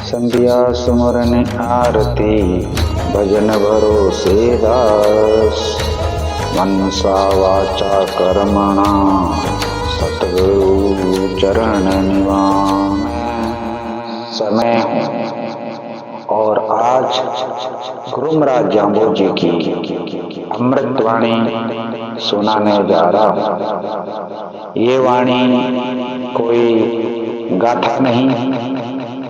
संध्या सुमरन आरती भजन भरोसे दास। मनसा वाचा कर्मणा सतगुरु चरण निवास। समय हूँ और आज गुरु महाराज जाम्बो जी की अमृत वाणी सुनाने जा रहा हूँ। ये वाणी कोई गाथा नहीं,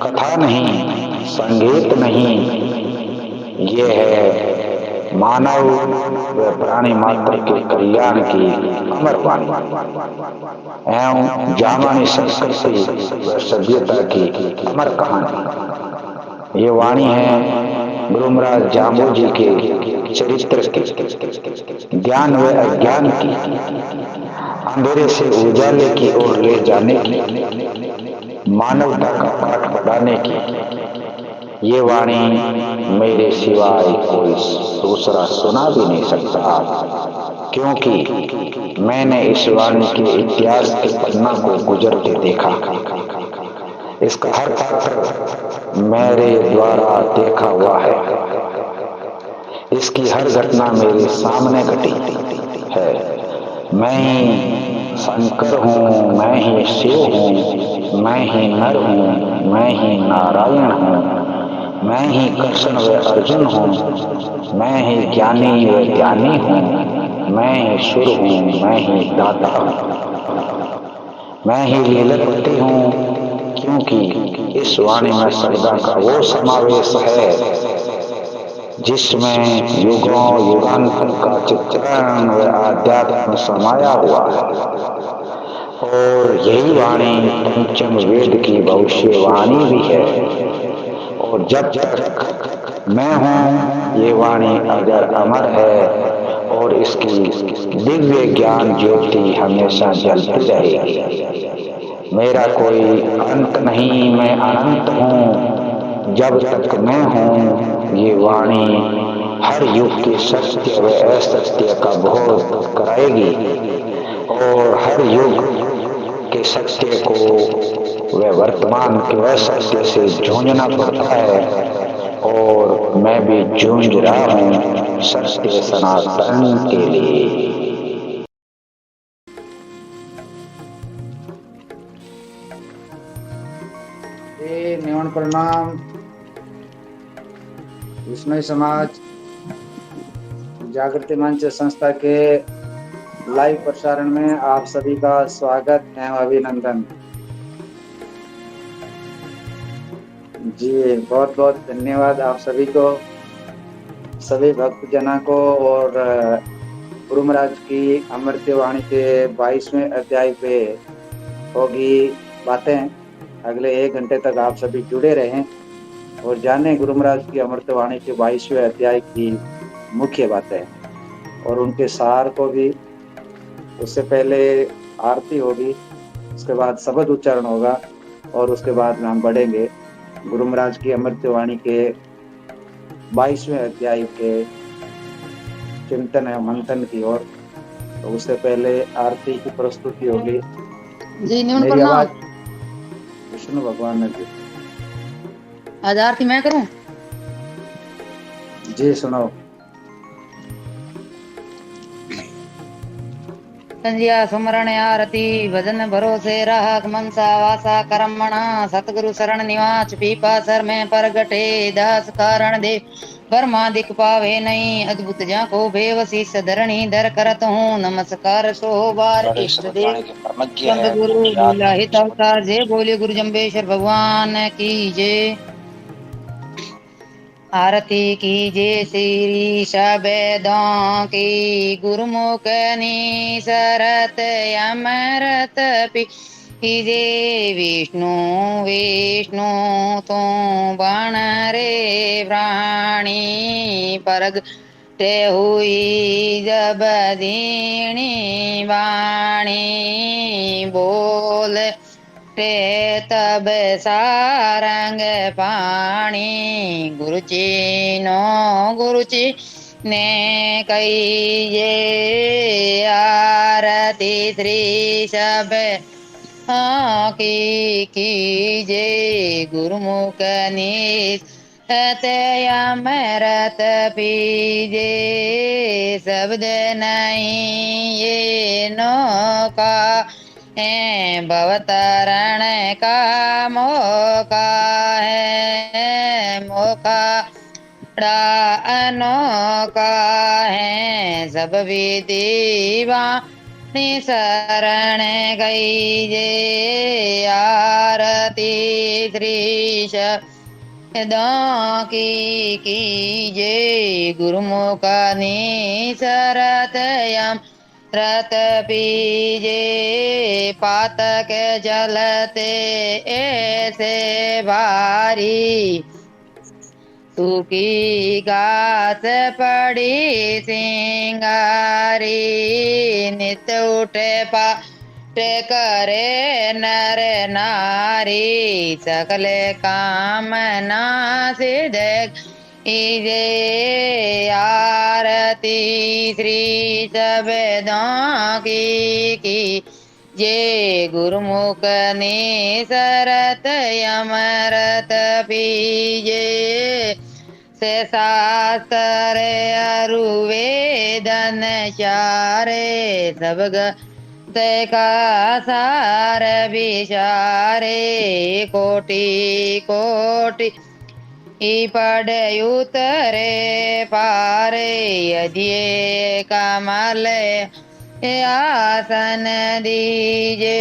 कथा नहीं, संगीत नहीं, ये है मानव व प्राणी मात्र के कल्याण की अमर वाणी एवं जामानी संस्कृति व सभ्यता की अमर कहानी। ये वाणी है गुरु महाराज जाम्बो जी के चरित्र की, ज्ञान व अज्ञान की, अंधेरे से उजाले की ओर ले जाने की, मानवता का पाठ पढ़ाने की। ये वाणी मेरे सिवाय कोई दूसरा सुना भी नहीं सकता, क्योंकि मैंने इस वाणी के इतिहास के पन्ना को गुजरते देखा। इसका हर पात्र मेरे द्वारा देखा हुआ है। इसकी हर घटना मेरे सामने घटी है। मैं ही शंकर हूँ, मैं ही शिव हूँ, मैं ही नर हूँ, मैं ही नारायण हूँ, मैं ही कृष्ण व अर्जुन हूँ, मैं ही ज्ञानी व ध्यानी हूँ, मैं ही सुर हूँ, मैं ही दाता हूँ, मैं ही लीलापति हूँ। क्योंकि इस वाणी में शब्दा का वो समावेश है जिसमें युगों युगांतर का चित्रण व आध्यात्म समाया हुआ है। और यही वाणी पंचम वेद की भविष्यवाणी भी है। और जब तक मैं हूँ ये वाणी अगर अमर है और इसकी दिव्य ज्ञान ज्योति हमेशा जलती रहेगी। मेरा कोई अंत नहीं, मैं अनंत हूँ। जब तक मैं हूँ ये वाणी हर युग के सत्य व असत्य का बोध कराएगी और हर युग के सत्य को व वर्तमान के असत्य से जूझना पड़ता है। और मैं भी जूझ रहा हूँ सत्य सनातन के लिए। निवन प्रणाम। विष्णु समाज जागृति मंच संस्था के लाइव प्रसारण में आप सभी का स्वागत एवं अभिनंदन। जी बहुत बहुत धन्यवाद आप सभी को, सभी भक्त जना को। और गुरु महाराज की अमृत वाणी के 22वें अध्याय पे होगी बातें। अगले 1 घंटे तक आप सभी जुड़े रहें और जाने गुरु महाराज की अमृत वाणी के 22वें अध्याय की मुख्य बातें और उनके सार को भी। उससे पहले आरती होगी, उसके बाद शब्द उच्चारण होगा और उसके बाद में हम बढ़ेंगे गुरु महाराज की अमृत वाणी के 22वें अध्याय के चिंतन एवं मंथन की ओर। तो उससे पहले आरती की प्रस्तुति होगी। जी मेरी आवाज विष्णु भगवान ने दी। आज आरती मैं करूं? जी सुनो। संध्या सुमरण आरती भजन भरोसे राहक मनसा वासा कर्मणा सतगुरु शरण निवास पीपा सर में परगटे दास कारण दे परमादिक पावे नहीं अद्भुत जाको बेवसी सधरणी दर करत हूँ नमस्कार सोबार इष्ट देव संत गुरु लीला हित अवतार जय बोले गुरु जम्बेश्वर भगवान की जय। आरती कीजिए श्री सबेदों की गुरुमुख सरत अमृत कीजिए विष्णु विष्णु तो बण रे प्राणी परग ते हुई जब दीणी वाणी बोल ते तब सारंग पाणी गुरुची नो गुरुची ने कही ये आरती श्री सब कीजे गुरुमुख निश्चय अमृत पीजे शब्द नहीं ये नौका भवतरण का मौका है मौका अनोखा है सब विधिवा शरण गई जे आरती श्रीश कीजे गुरुमुख निसरत यम रत पीजे पातक जलते ऐसे भारी सूखी घास पड़ी सिंगारी नित उठे पाठ करे नर नारी सकल कामना सिद्ध कीजे आरती श्री सबदों की जे गुरुमुख निसरत यमरत पीजे से शास्त्र अरुवेदन चारे सब का सार विचारे कोटि कोटि पढ़ उतरे पारे यदि कमल आसन दीजे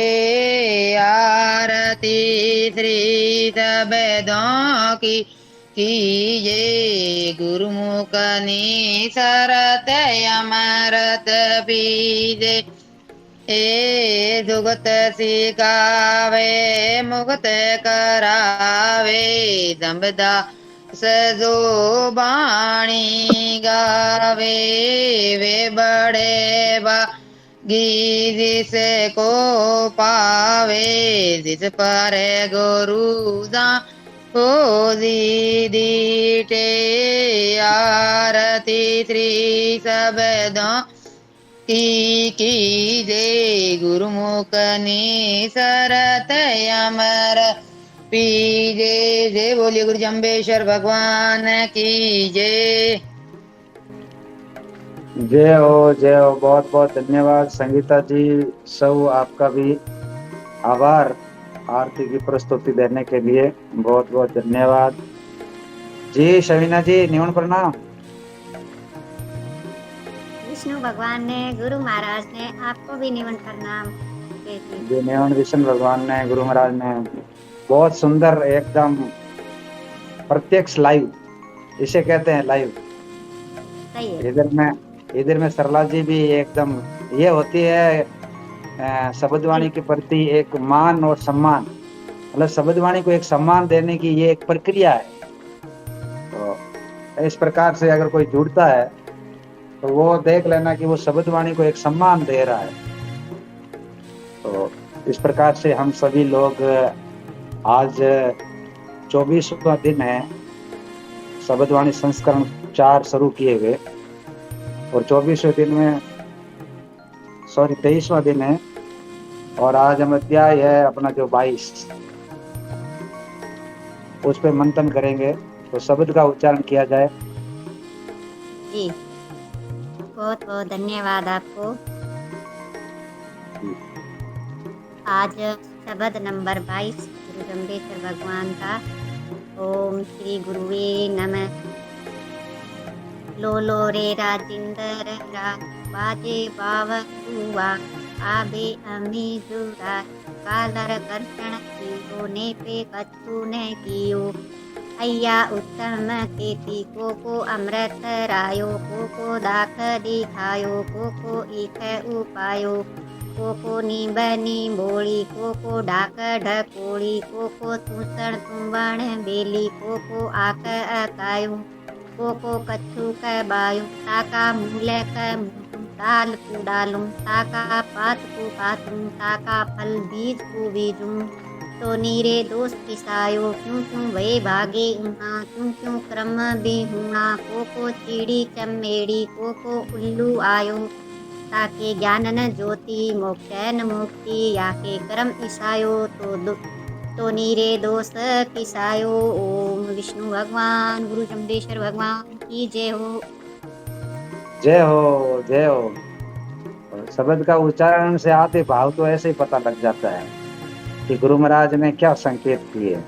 आरती श्री सबदों कीजे गुरुमुख निसरत अमृत पीजे दुगत सिखावे मुक्त करावे दम्बदा सजो बाणी गावे वे बड़े बा जिस को पावे जिस पर गुरुदा ओ दीटे आरती श्री सबदों कीजे गुरुमुख निसरत अमर पीजे जय बोलिए गुरु जम्बेश्वर भगवान की जय। जय हो। बहुत बहुत धन्यवाद संगीता जी। सब आपका भी आभार आरती की प्रस्तुति देने के लिए। बहुत बहुत धन्यवाद जी। शमीना जी निमन प्रणाम। विष्णु भगवान ने गुरु महाराज ने आपको भी निमन प्रणाम। जी निमन विष्णु भगवान ने गुरु महाराज ने बहुत सुंदर एकदम प्रत्यक्ष लाइव इसे कहते हैं लाइव। इधर में सरला जी भी एकदम ये होती है शब्दवाणी के प्रति एक मान और सम्मान। मतलब शब्दवाणी को एक सम्मान देने की ये एक प्रक्रिया है। तो इस प्रकार से अगर कोई जुड़ता है तो वो देख लेना कि वो शब्दवाणी को एक सम्मान दे रहा है। तो इस प्रकार से हम सभी लोग आज 24वां दिन है शब्दवाणी संस्करण 4 शुरू किए हुए और 23वें दिन में 23वां दिन है और आज हम अध्याय है अपना जो 22 उस पे मंथन करेंगे। तो शब्द का उच्चारण किया जाए। जी बहुत बहुत धन्यवाद आपको। आज शब्द नंबर 22 गुरु जम्बेश्वर भगवान का। ओम श्री गुरुवे नमः। लोलो रे राजिंदर राज बाजे बावुआ आबे अमी जुरा कालर कर्षण कियो ने पे कछु ने कियो अय्या उत्तम केती को अमृत रायो को दाख दिखायो को ईख उपायो को नीबनी बोली को डाक ढकोड़ी को तूसण तुम्बण बेली को आक अकायो को कछु कबायो ताका मूल डाल को डालूं ताका पात को पातूं ताका फल बीज को बीजूं तो नीरे दोष पिसायो क्यों वे भागे उना क्यों क्रम भी हुना को चीड़ी चमेड़ी को उल्लू आयो ताके ज्ञानन ज्योति मोक्षैन मुक्ति याके कर्म ईसायो तो नीरे दोष किसायो। ओम विष्णु भगवान गुरु जमदेश्वर भगवान की जय हो। जय हो जय हो। और शब्द का उच्चारण से आते भाव तो ऐसे ही पता लग जाता है कि गुरु महाराज ने क्या संकेत किए।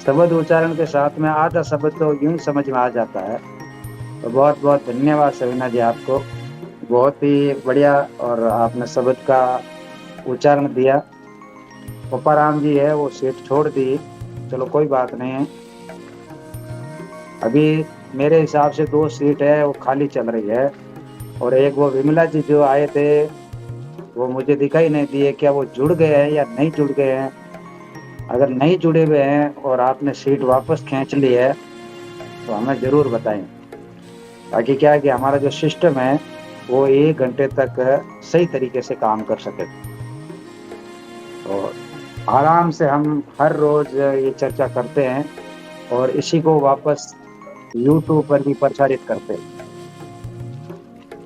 शब्द उच्चारण के साथ में आधा शब्द तो यूं समझ में आ जाता है। तो बहुत बहुत धन्यवाद सविना जी आपको, बहुत ही बढ़िया। और आपने शब्द का उच्चारण दिया। पप्पा राम जी है वो सीट छोड़ दी, चलो कोई बात नहीं है। अभी मेरे हिसाब से 2 सीट है वो खाली चल रही है, और एक वो विमला जी जो आए थे वो मुझे दिखाई नहीं दिए, क्या वो जुड़ गए हैं या नहीं जुड़ गए हैं। अगर नहीं जुड़े हुए हैं और आपने सीट वापस खींच ली है तो हमें जरूर बताएं, ताकि क्या है कि हमारा जो सिस्टम है वो 1 घंटे तक सही तरीके से काम कर सके। और आराम से हम हर रोज ये चर्चा करते हैं और इसी को वापस YouTube पर भी प्रचारित करते हैं।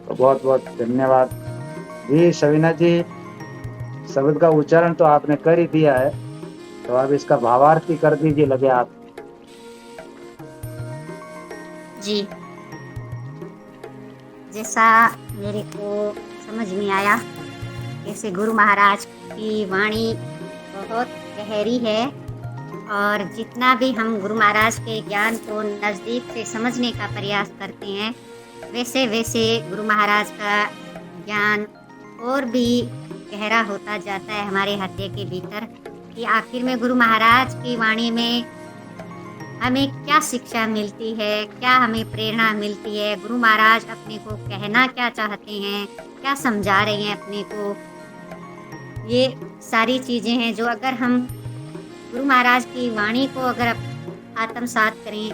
तो बहुत बहुत धन्यवाद जी सविना जी। शब्द का उच्चारण तो आपने कर ही दिया है, तो अब इसका भावार्थ भी कर दीजिए लगे आप। जी, जैसा मेरे को समझ में आया, जैसे गुरु महाराज की वाणी बहुत गहरी है, और जितना भी हम गुरु महाराज के ज्ञान को नज़दीक से समझने का प्रयास करते हैं, वैसे वैसे गुरु महाराज का ज्ञान और भी गहरा होता जाता है हमारे हृदय के भीतर, कि आखिर में गुरु महाराज की वाणी में हमें क्या शिक्षा मिलती है, क्या हमें प्रेरणा मिलती है, गुरु महाराज अपने को कहना क्या चाहते हैं, क्या समझा रहे हैं अपने को। ये सारी चीज़ें हैं जो अगर हम गुरु महाराज की वाणी को अगर आत्मसात करें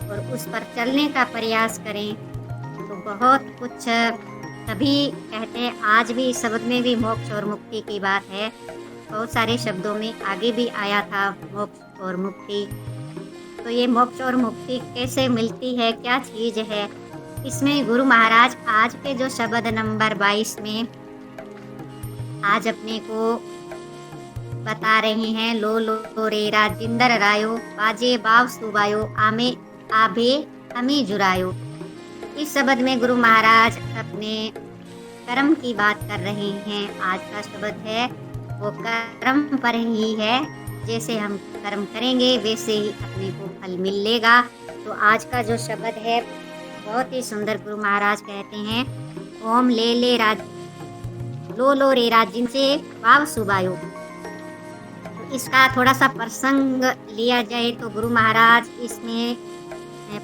और उस पर चलने का प्रयास करें तो बहुत कुछ। तभी कहते हैं आज भी इस शब्द में भी मोक्ष और मुक्ति की बात है। बहुत सारे शब्दों में आगे भी आया था मोक्ष और मुक्ति। तो ये मोक्ष और मुक्ति कैसे मिलती है, क्या चीज़ है, इसमें गुरु महाराज आज के जो शब्द नंबर 22 में आज अपने को बता रहे हैं। लो लो रे राजिंदर रायो बाजे बाव सुबायो आमे आभे हमें जुरायो। इस शब्द में गुरु महाराज अपने कर्म की बात कर रहे हैं। आज का शब्द है वो कर्म पर ही है, जैसे हम कर्म करेंगे वैसे ही अपने को फल मिलेगा। तो आज का जो शब्द है बहुत ही सुंदर। गुरु महाराज कहते हैं ओम ले राज लो लो रे राजिन से वाव सुबायो। तो इसका थोड़ा सा प्रसंग लिया जाए तो गुरु महाराज इसमें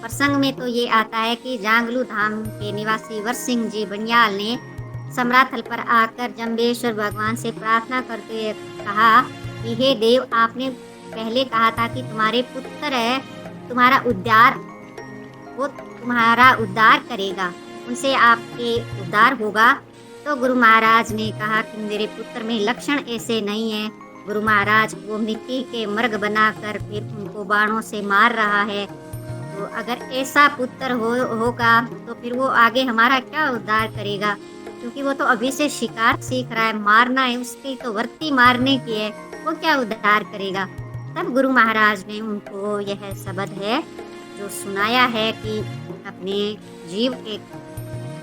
प्रसंग में तो ये आता है कि जांगलू धाम के निवासी वर सिंह जी बनियाल ने सम्राट थल पर आकर जम्बेश्वर भगवान से प्रार्थना करते हुए कहा कि हे देव, आपने पहले कहा था कि तुम्हारे पुत्र है, तुम्हारा उद्धार करेगा, उनसे आपके उद्धार होगा। तो गुरु महाराज ने कहा कि मेरे पुत्र में लक्षण ऐसे नहीं है। गुरु महाराज वो मिट्टी के मर्ग बनाकर फिर उनको बाणों से मार रहा है। तो अगर ऐसा पुत्र होगा तो फिर वो आगे हमारा क्या उद्धार करेगा, क्योंकि वो तो अभी से शिकार सीख रहा है, मारना है उसकी तो वृत्ति मारने की है, वो क्या उद्धार करेगा। तब गुरु महाराज ने उनको यह शब्द है जो सुनाया है कि अपने जीव के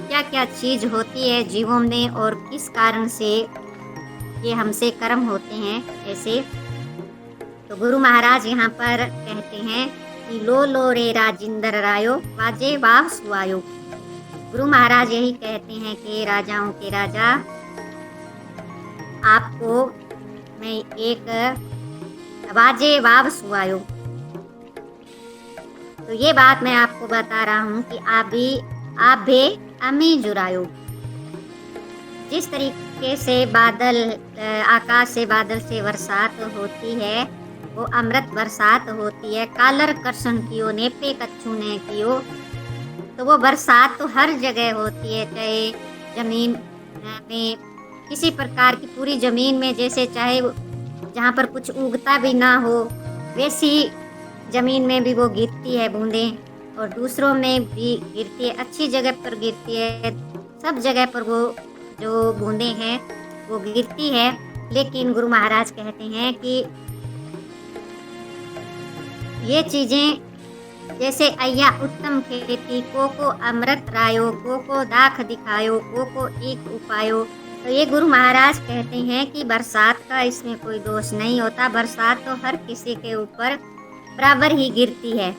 क्या क्या चीज होती है जीवों में और किस कारण से ये हमसे कर्म होते हैं ऐसे। तो गुरु महाराज यहाँ पर कहते हैं कि लो लो रे राजिंदर रायो वाजे वाव सुआयो। गुरु महाराज यही कहते हैं कि राजाओं के राजा, आपको मैं एक वाजे वाव सुआयो। तो ये बात मैं आपको बता रहा हूँ कि आप भी अमी जुरायो। जिस तरीके से बादल आकाश से बादल से बरसात होती है, वो अमृत बरसात होती है। कालर कर्षण कियो नेपे कच्छू ने कियो। तो वो बरसात तो हर जगह होती है, चाहे जमीन में किसी प्रकार की पूरी जमीन में, जैसे चाहे जहाँ पर कुछ उगता भी ना हो वैसी जमीन में भी वो गिरती है बूंदें, और दूसरों में भी गिरती है, अच्छी जगह पर गिरती है, सब जगह पर वो जो बूंदें हैं वो गिरती है। लेकिन गुरु महाराज कहते हैं कि ये चीजें जैसे अय्या उत्तम खेती को अमृत रायो को दाख दिखायो को एक उपायो। तो ये गुरु महाराज कहते हैं कि बरसात का इसमें कोई दोष नहीं होता। बरसात तो हर किसी के ऊपर बराबर ही गिरती है,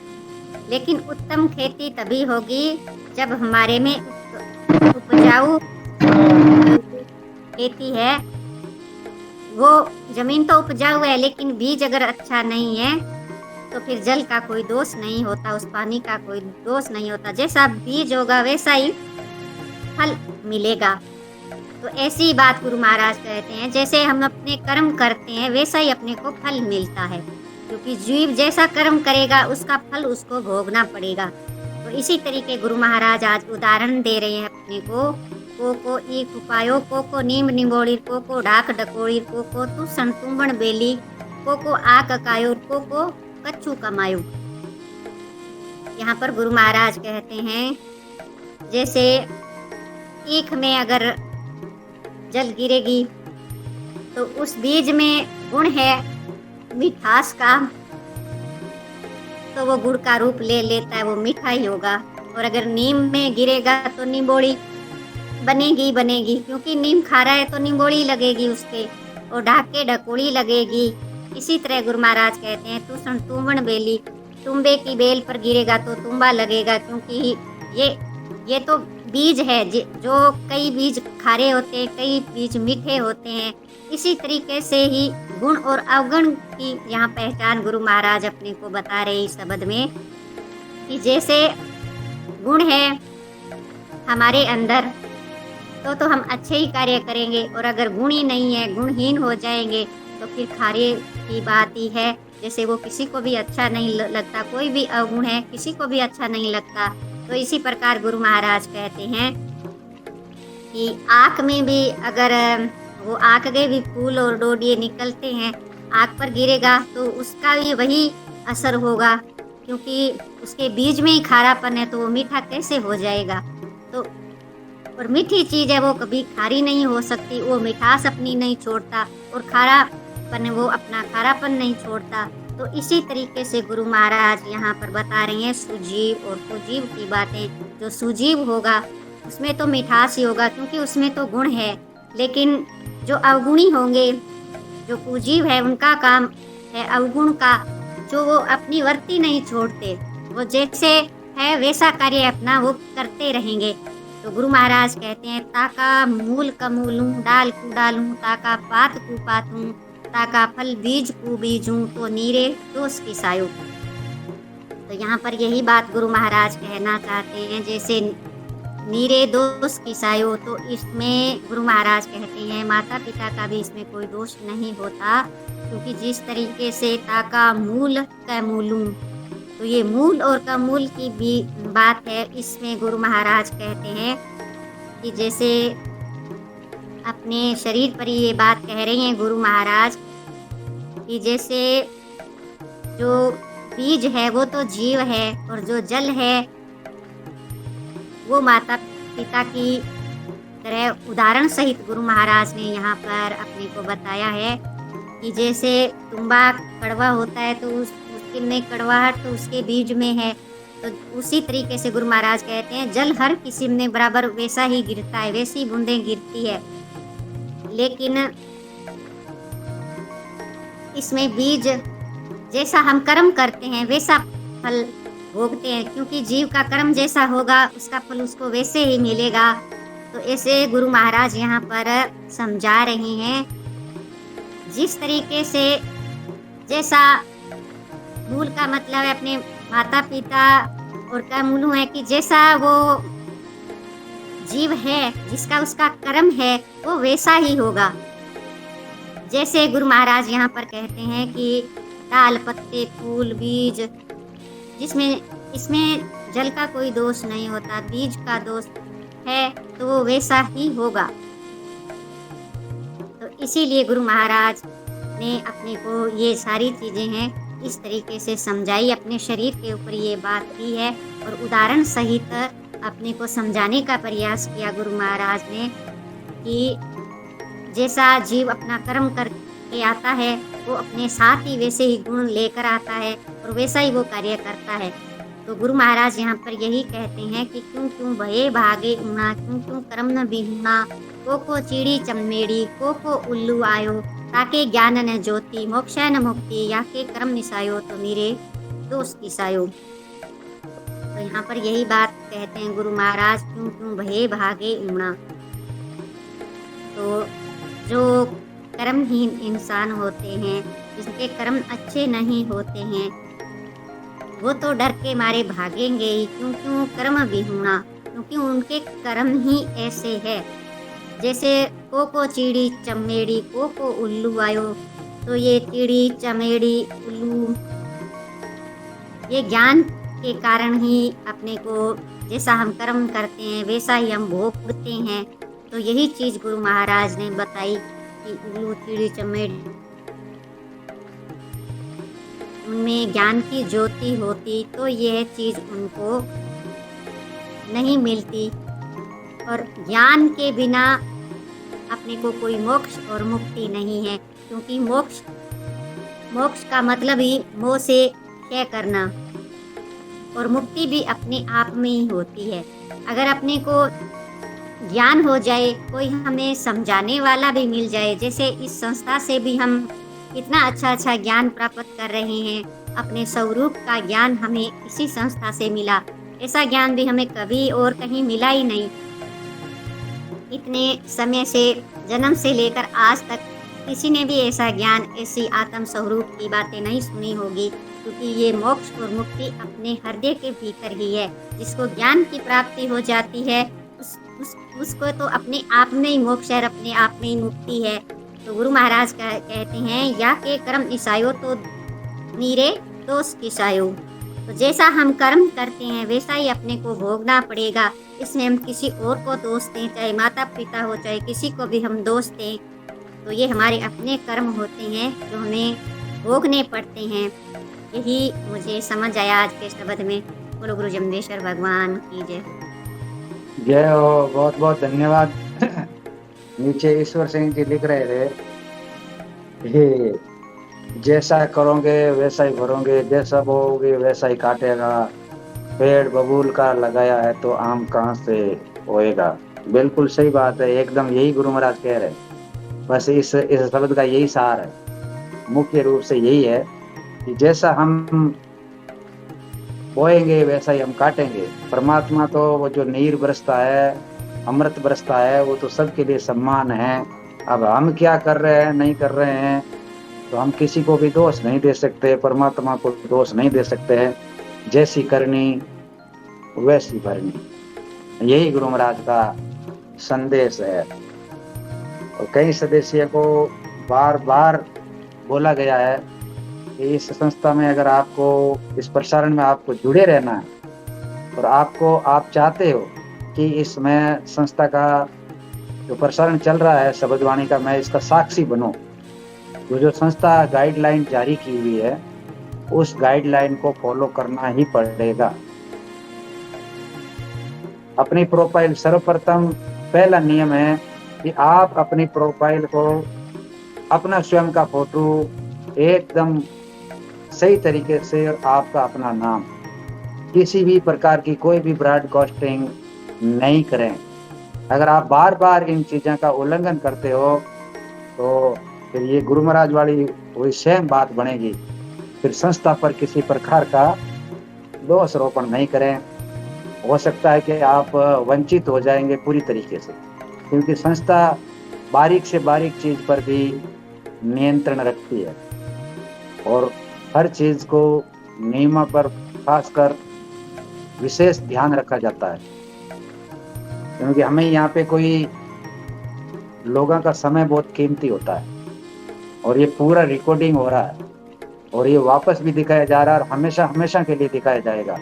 लेकिन उत्तम खेती तभी होगी जब हमारे में उपजाऊ खेती है, वो जमीन तो उपजाऊ है लेकिन बीज अगर अच्छा नहीं है तो फिर जल का कोई दोष नहीं होता, उस पानी का कोई दोष नहीं होता। जैसा बीज होगा वैसा ही फल मिलेगा। तो ऐसी बात गुरु महाराज कहते हैं, जैसे हम अपने कर्म करते हैं वैसा ही अपने को फल मिलता है, क्योंकि जीव जैसा कर्म करेगा उसका फल उसको भोगना पड़ेगा। तो इसी तरीके गुरु महाराज आज उदाहरण दे रहे हैं अपने को एक उपायो को नीम निम्बोड़ी को ढाक डकोड़ी को तू संतुंबन बेली को आक कायो को कच्चू कमायो। यहाँ पर गुरु महाराज कहते हैं जैसे ईख में अगर जल गिरेगी तो उस बीज में गुण है मिठास का, तो वो गुड़ का रूप ले लेता है, वो मीठा ही होगा। और अगर नीम में गिरेगा तो निम्बोड़ी बनेगी, क्योंकि नीम खारा है तो निम्बोड़ी लगेगी उसके, और ढाके ढकोड़ी लगेगी। इसी तरह गुरु महाराज कहते हैं तू सुन तुमन बेली, तुम्बे की बेल पर गिरेगा तो तुम्बा लगेगा, क्योंकि ये तो बीज है। जो कई बीज खारे होते हैं, कई बीज मीठे होते हैं। इसी तरीके से ही गुण और अवगुण की यहाँ पहचान गुरु महाराज अपने को बता रहे इस शब्द में, कि जैसे गुण है हमारे अंदर तो हम अच्छे ही कार्य करेंगे, और अगर गुण ही नहीं है, गुणहीन हो जाएंगे तो फिर खारे की बात ही है। जैसे वो किसी को भी अच्छा नहीं लगता, कोई भी अवगुण है किसी को भी अच्छा नहीं लगता। तो इसी प्रकार गुरु महाराज कहते हैं कि आँख में भी अगर वो आँख के भी फूल और डोडिये निकलते हैं, आँख पर गिरेगा तो उसका भी वही असर होगा, क्योंकि उसके बीज में ही खारापन है तो वो मीठा कैसे हो जाएगा। तो और मीठी चीज़ है वो कभी खारी नहीं हो सकती, वो मिठास अपनी नहीं छोड़ता, और खारापन वो अपना खारापन नहीं छोड़ता। तो इसी तरीके से गुरु महाराज यहाँ पर बता रहे हैं सुजीव और कुजीव की बातें। जो सुजीव होगा उसमें तो मिठास ही होगा, क्योंकि उसमें तो गुण है, लेकिन जो अवगुणी होंगे, जो कुजीव है, उनका काम है अवगुण का, जो वो अपनी वर्ती नहीं छोड़ते, वो जैसे है वैसा कार्य अपना वो करते रहेंगे। तो गुरु महाराज कहते हैं ताका मूल कमूलूं डाल को डालूं, ताका पात को पातूं, ताका फल बीज को बीजूं, तो नीरे दोष की सायो। तो यहाँ पर यही बात गुरु महाराज कहना चाहते हैं, जैसे नीरे दोष की सायो। तो इसमें गुरु महाराज कहते हैं माता पिता का भी इसमें कोई दोष नहीं होता, क्योंकि जिस तरीके से ताका मूल कमूलूं, तो ये मूल और कमूल की भी बात है। इसमें गुरु महाराज कहते हैं कि जैसे अपने शरीर पर ये बात कह रहे हैं गुरु महाराज, कि जैसे जो बीज है वो तो जीव है, और जो जल है वो माता पिता की तरह उदाहरण सहित गुरु महाराज ने यहाँ पर अपने को बताया है, कि जैसे तुम्बा कड़वा होता है तो उसके में कड़वाहट तो उसके बीज में है। तो उसी तरीके से गुरु महाराज कहते हैं जल हर किसी में बराबर वैसा ही गिरता है, वैसी बूंदें गिरती है, लेकिन इसमें बीज जैसा हम कर्म करते हैं वैसा फल भोगते हैं, क्योंकि जीव का कर्म जैसा होगा उसका फल उसको वैसे ही मिलेगा। तो ऐसे गुरु महाराज यहाँ पर समझा रहे हैं, जिस तरीके से जैसा मूल का मतलब है अपने माता पिता, और का मूल है कि जैसा वो जीव है जिसका उसका कर्म है वो वैसा ही होगा। जैसे गुरु महाराज यहाँ पर कहते हैं कि डाल पत्ते फूल बीज, इसमें जल का कोई दोष नहीं होता, बीज का दोष है तो वो वैसा ही होगा। तो इसीलिए गुरु महाराज ने अपने को ये सारी चीजें हैं इस तरीके से समझाई, अपने शरीर के ऊपर ये बात की है, और उदाहरण सहित अपने को समझाने का प्रयास किया गुरु महाराज ने कि जैसा जीव अपना कर्म करके आता है वो अपने साथ ही वैसे ही गुण लेकर आता है और वैसा ही वो कार्य करता है। तो गुरु महाराज यहाँ पर यही कहते हैं कि क्यों क्यों भये भागे ऊना, क्यों क्यों कर्म न बिहुना, को चीड़ी चमेड़ी, को उल्लू आयो, ताके ज्ञान न ज्योति, मोक्ष न मुक्ति, या के कर्म निसायो तो मेरे दोष किसायो। तो यहाँ पर यही बात कहते हैं गुरु महाराज, क्यों क्यों भये भागे ऊना। तो जो कर्महीन इंसान होते हैं, जिनके कर्म अच्छे नहीं होते हैं, वो तो डर के मारे भागेंगे ही, क्यों क्यों कर्म बिहुना, क्योंकि उनके कर्म ही ऐसे है। जैसे को चीड़ी चमेड़ी, को उल्लू आयो, तो ये चिड़ी चमेड़ी उल्लू ये ज्ञान के कारण ही अपने को जैसा हम कर्म करते हैं वैसा ही हम भोगते हैं। तो यही चीज गुरु महाराज ने बताई कि उल्लू चिड़ी चमेड़ी उनमें ज्ञान की ज्योति होती तो यह चीज उनको नहीं मिलती, और ज्ञान के बिना अपने को कोई मोक्ष और मुक्ति नहीं है, क्योंकि मोक्ष का मतलब ही मोह से क्षय करना, और मुक्ति भी अपने आप में ही होती है। अगर अपने को ज्ञान हो जाए, कोई हमें समझाने वाला भी मिल जाए, जैसे इस संस्था से भी हम इतना अच्छा ज्ञान प्राप्त कर रहे हैं, अपने स्वरूप का ज्ञान हमें इसी संस्था से मिला, ऐसा ज्ञान भी हमें कभी और कहीं मिला ही नहीं। इतने समय से, जन्म से लेकर आज तक किसी ने भी ऐसा ज्ञान, ऐसी आत्म स्वरूप की बातें नहीं सुनी होगी, क्योंकि ये मोक्ष और मुक्ति अपने हृदय के भीतर ही है। जिसको ज्ञान की प्राप्ति हो जाती है उसको तो अपने आप में ही मोक्ष है, अपने आप में ही मुक्ति है। तो गुरु महाराज कहते हैं, या के कर्म ईसायो तो नीरे दोष किसायो। तो जैसा हम कर्म करते हैं वैसा ही अपने को भोगना पड़ेगा। इसमें हम किसी और को दोष दें, चाहे माता पिता हो, चाहे किसी को भी हम दोष दें, तो ये हमारे अपने कर्म होते हैं जो हमें भोगने पड़ते हैं। यही मुझे समझ आया आज के शब्द में। बोलो गुरु जम्बेश्वर भगवान की जय। जय हो, बहुत बहुत धन्यवाद। नीचे ईश्वर सिंह जी लिख रहे थे, हे जैसा करोगे वैसा ही भरोगे, जैसा बोओगे वैसा ही काटेगा, पेड़ बबूल का लगाया है तो आम कहाँ से होएगा। बिल्कुल सही बात है, एकदम यही गुरु महाराज कह रहे हैं। बस इस शब्द का यही सार है, मुख्य रूप से यही है कि जैसा हम बोएंगे वैसा ही हम काटेंगे। परमात्मा तो वो जो नीर बरसता है, अमृत बरसता है, वो तो सबके लिए सम्मान है। अब हम क्या कर रहे हैं नहीं कर रहे हैं तो हम किसी को भी दोष नहीं दे सकते, परमात्मा को दोष नहीं दे सकते हैं। जैसी करनी वैसी भरनी, यही गुरु महाराज का संदेश है। और कई सदस्यों को बार बार बोला गया है कि इस संस्था में अगर आपको, इस प्रसारण में आपको जुड़े रहना है और आप चाहते हो कि इसमें संस्था का जो प्रसारण चल रहा है शब्दवाणी का, मैं इसका साक्षी बनूं, तो जो संस्था गाइडलाइन जारी की हुई है उस गाइडलाइन को फॉलो करना ही पड़ेगा। अपनी प्रोफाइल, सर्वप्रथम पहला नियम है कि आप अपनी प्रोफाइल को, अपना स्वयं का फोटो एकदम सही तरीके से, और आपका अपना नाम, किसी भी प्रकार की कोई भी ब्रॉडकास्टिंग नहीं करें। अगर आप बार बार इन चीज़ों का उल्लंघन करते हो तो फिर ये गुरु महाराज वाली वही सेम बात बनेगी। फिर संस्था पर किसी प्रकार का दोष आरोपण नहीं करें। हो सकता है कि आप वंचित हो जाएंगे पूरी तरीके से, क्योंकि संस्था बारीक से बारीक चीज पर भी नियंत्रण रखती है और हर चीज को नियमों पर खासकर विशेष ध्यान रखा जाता है। क्योंकि हमें यहाँ पे कोई लोगों का समय बहुत कीमती होता है और ये पूरा रिकॉर्डिंग हो रहा है और ये वापस भी दिखाया जा रहा है और हमेशा हमेशा के लिए दिखाया जाएगा।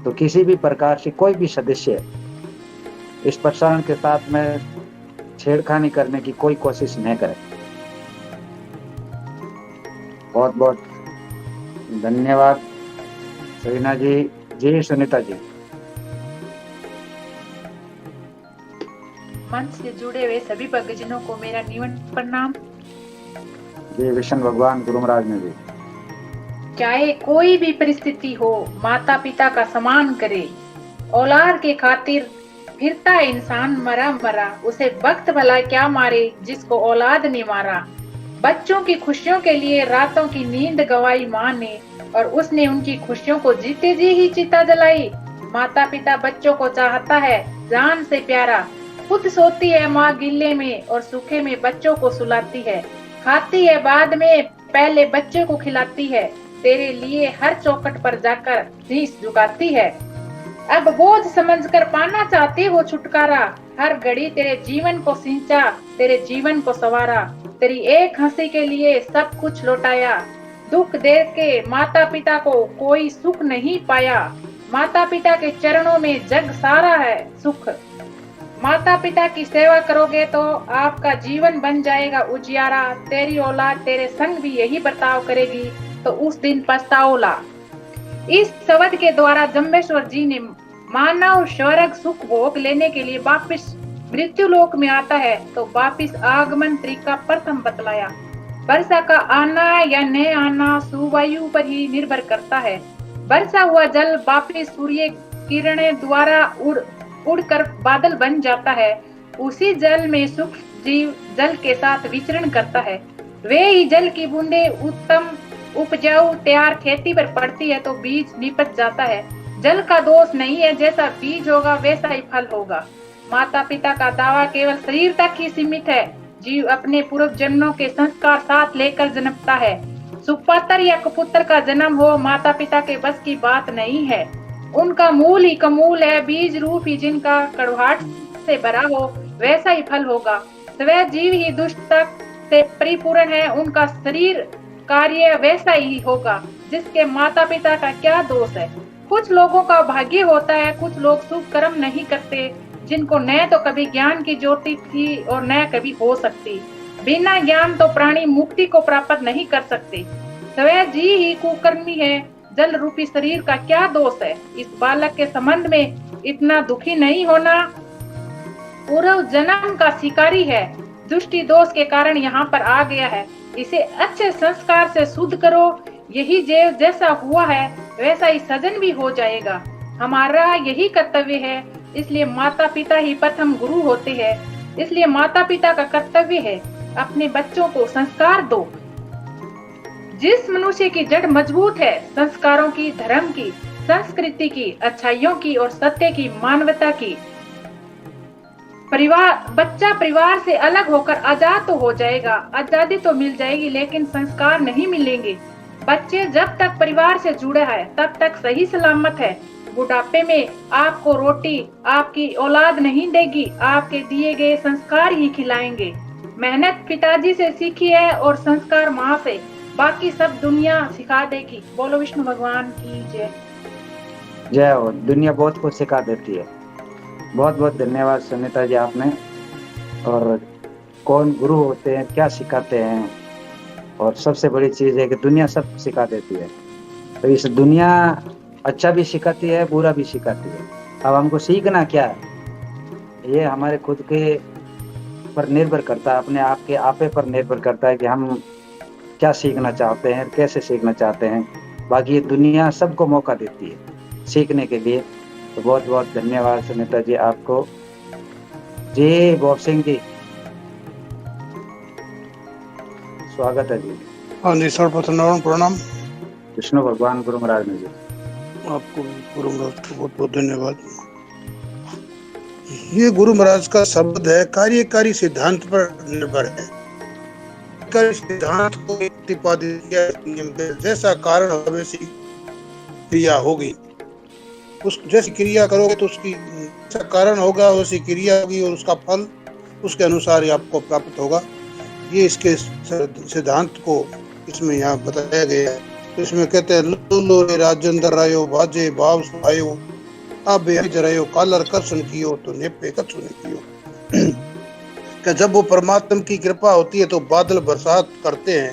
तो किसी भी प्रकार से कोई भी सदस्य इस प्रसारण के साथ में छेड़खानी करने की कोई कोशिश नहीं करे। बहुत बहुत धन्यवाद सरीना जी। जी सुनीता जी। मंच से जुड़े हुए सभी भक्तजनों को मेरा निवंदन प्रणाम। जी विष्णु भगवान गुरु महाराज ने जी। चाहे कोई भी परिस्थिति हो, माता पिता का सम्मान करे। औलाद के खातिर फिरता है इंसान मरा मरा, उसे वक्त भला क्या मारे जिसको औलाद ने मारा। बच्चों की खुशियों के लिए रातों की नींद गवाई माँ ने, और उसने उनकी खुशियों को जीते जी ही चिता जलाई। माता पिता बच्चों को चाहता है जान से प्यारा, खुद सोती है माँ गिल्ले में और सूखे में बच्चों को सुलाती है। खाती है बाद में, पहले बच्चे को खिलाती है। तेरे लिए हर चौखट पर जाकर शीश झुकाती है। अब बोझ समझकर पाना चाहती हो छुटकारा, हर घड़ी तेरे जीवन को सिंचा, तेरे जीवन को संवारा। तेरी एक हंसी के लिए सब कुछ लौटाया, दुख दे के माता पिता को कोई सुख नहीं पाया। माता पिता के चरणों में जग सारा है सुख। माता पिता की सेवा करोगे तो आपका जीवन बन जाएगा उजियारा। तेरी औलाद तेरे संग भी यही बर्ताव करेगी तो उस दिन पछताओला। इस शब्द के द्वारा जम्बेश्वर जी ने मानव स्वर्ग सुख भोग लेने के लिए वापिस मृत्यु लोक में आता है तो वापिस आगमन तरीका प्रथम बतलाया। वर्षा का आना या न आना सुवायु पर ही निर्भर करता है। वर्षा हुआ जल वापिस सूर्य किरणें द्वारा उड़कर बादल बन जाता है। उसी जल में सूक्ष्म जीव जल के साथ विचरण करता है। वे ही जल की बूंदे उत्तम उपजाऊ तैयार खेती पर पड़ती है तो बीज निपट जाता है। जल का दोष नहीं है, जैसा बीज होगा वैसा ही फल होगा। माता पिता का दावा केवल शरीर तक ही सीमित है। जीव अपने पूर्व जन्मों के संस्कार साथ लेकर जन्मता है। सुपुत्र या कुपुत्र का जन्म हो माता पिता के बस की बात नहीं है। उनका मूल ही कमूल है, बीज रूप ही जिनका कड़वाहट से भरा हो वैसा ही फल होगा। स्वयं जीव ही दुष्ट तक से परिपूर्ण है, उनका शरीर कार्य वैसा ही होगा। जिसके माता पिता का क्या दोष है। कुछ लोगों का भाग्य होता है, कुछ लोग शुभ कर्म नहीं करते, जिनको न तो कभी ज्ञान की ज्योति थी और न कभी हो सकती। बिना ज्ञान तो प्राणी मुक्ति को प्राप्त नहीं कर सकते। स्वयं जी ही कुकर्मी है, जल रूपी शरीर का क्या दोष है। इस बालक के संबंध में इतना दुखी नहीं होना, पूर्व जन्म का शिकारी है, दुष्टि दोष के कारण यहाँ पर आ गया है। इसे अच्छे संस्कार से शुद्ध करो, यही जैसा हुआ है वैसा ही सजन भी हो जाएगा। हमारा यही कर्तव्य है, इसलिए माता पिता ही प्रथम गुरु होते हैं। इसलिए माता पिता का कर्तव्य है अपने बच्चों को संस्कार दो। जिस मनुष्य की जड़ मजबूत है संस्कारों की, धर्म की, संस्कृति की, अच्छाइयों की और सत्य की, मानवता की, बच्चा परिवार से अलग होकर आजाद तो हो जाएगा, आजादी तो मिल जाएगी, लेकिन संस्कार नहीं मिलेंगे। बच्चे जब तक परिवार से जुड़ा है तब तक सही सलामत है। बुढ़ापे में आपको रोटी आपकी औलाद नहीं देगी, आपके दिए गए संस्कार ही खिलाएंगे। मेहनत पिताजी से सीखी है और संस्कार माँ से, बाकी सब दुनिया सिखा देगी। बोलो विष्णु भगवान की जय। जय हो। दुनिया बहुत कुछ सिखा देती है। बहुत बहुत धन्यवाद सुनीता जी आपने। और कौन गुरु होते हैं, क्या सिखाते हैं, और सबसे बड़ी चीज है कि दुनिया सब सिखा देती है। तो इस दुनिया अच्छा भी सिखाती है, बुरा भी सिखाती है। अब हमको सीखना क्या है, ये हमारे खुद के पर निर्भर करता है, अपने आप के आपे पर निर्भर करता है कि हम क्या सीखना चाहते हैं, कैसे सीखना चाहते हैं। बाकी ये दुनिया सबको मौका देती है सीखने के लिए। तो बहुत बहुत धन्यवाद सुनीता जी आपको। जी बोब सिंह जी, स्वागत है जी। हाँ जी, सर्वप्रथम प्रणाम। विष्णु भगवान गुरु महाराज ने जी। आपको गुरु महाराज को बहुत बहुत धन्यवाद। ये गुरु महाराज का शब्द है, कार्यकारी सिद्धांत पर निर्भर है। कार्यकारी सिद्धांत को प्रतिपादित किया नियम पे, जैसा कारण हो वैसी क्रिया होगी। उस जैसी क्रिया करोगे तो उसकी जैसा कारण होगा, वैसी क्रिया होगी और उसका फल उसके अनुसार ही आपको प्राप्त होगा। ये इसके सिद्धांत को इसमें यहाँ बताया गया है। तो इसमें कहते हैं लो लो रे राजेंद्र रायो बाजे भाव सुहायो, अब जरायो कालर कर्षण कियो तो नेपे कछु ने कियो। कि जब वो परमात्मा की कृपा होती है तो बादल बरसात करते हैं।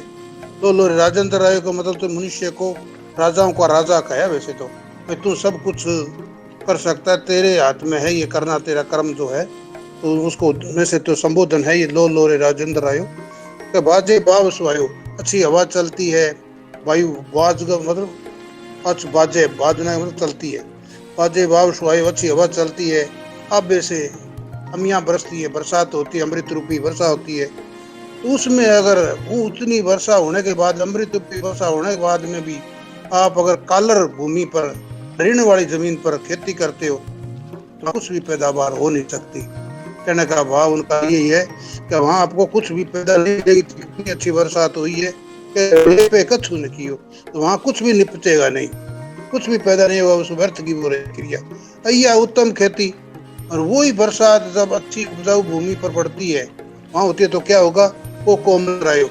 लो लो रे राजेंद्र रायो का मतलब तो मनुष्य को राजाओं का राजा कहा। वैसे तो तू सब कुछ कर सकता है, तेरे हाथ में है ये करना, तेरा कर्म जो है तो उसको में से तो संबोधन है ये, लो लो रे राजेंद्र आयो, के बाजे बाव सुआयो, अच्छी हवा चलती है, वायु बाज मतलब अच्छ बाजे बाजना मतलब चलती है, बाजे बाव सुआयो, अच्छी हवा चलती है, अब से अमियां बरसती है, बरसात होती है, अमृत रूपी वर्षा होती है। तो उसमें अगर वो उतनी वर्षा होने के बाद, अमृत रूपी वर्षा होने के बाद में भी आप अगर कालर भूमि पर, ऋण वाली जमीन पर खेती करते हो तो कुछ भी पैदावार हो नहीं सकती। कहने का भाव उनका यही है कि वहां आपको कुछ भी पैदा नहीं मिलेगी, इतनी अच्छी बरसात हुई है कि पे कछु न कियो, तो वहां कुछ भी निपटेगा नहीं, कुछ भी पैदा नहीं होगा, उस व्यर्थ की वो क्रिया। अय्या उत्तम खेती, और वही बरसात जब अच्छी उपजाऊ भूमि पर पड़ती है वहां होती है तो क्या होगा, कोको अमृत,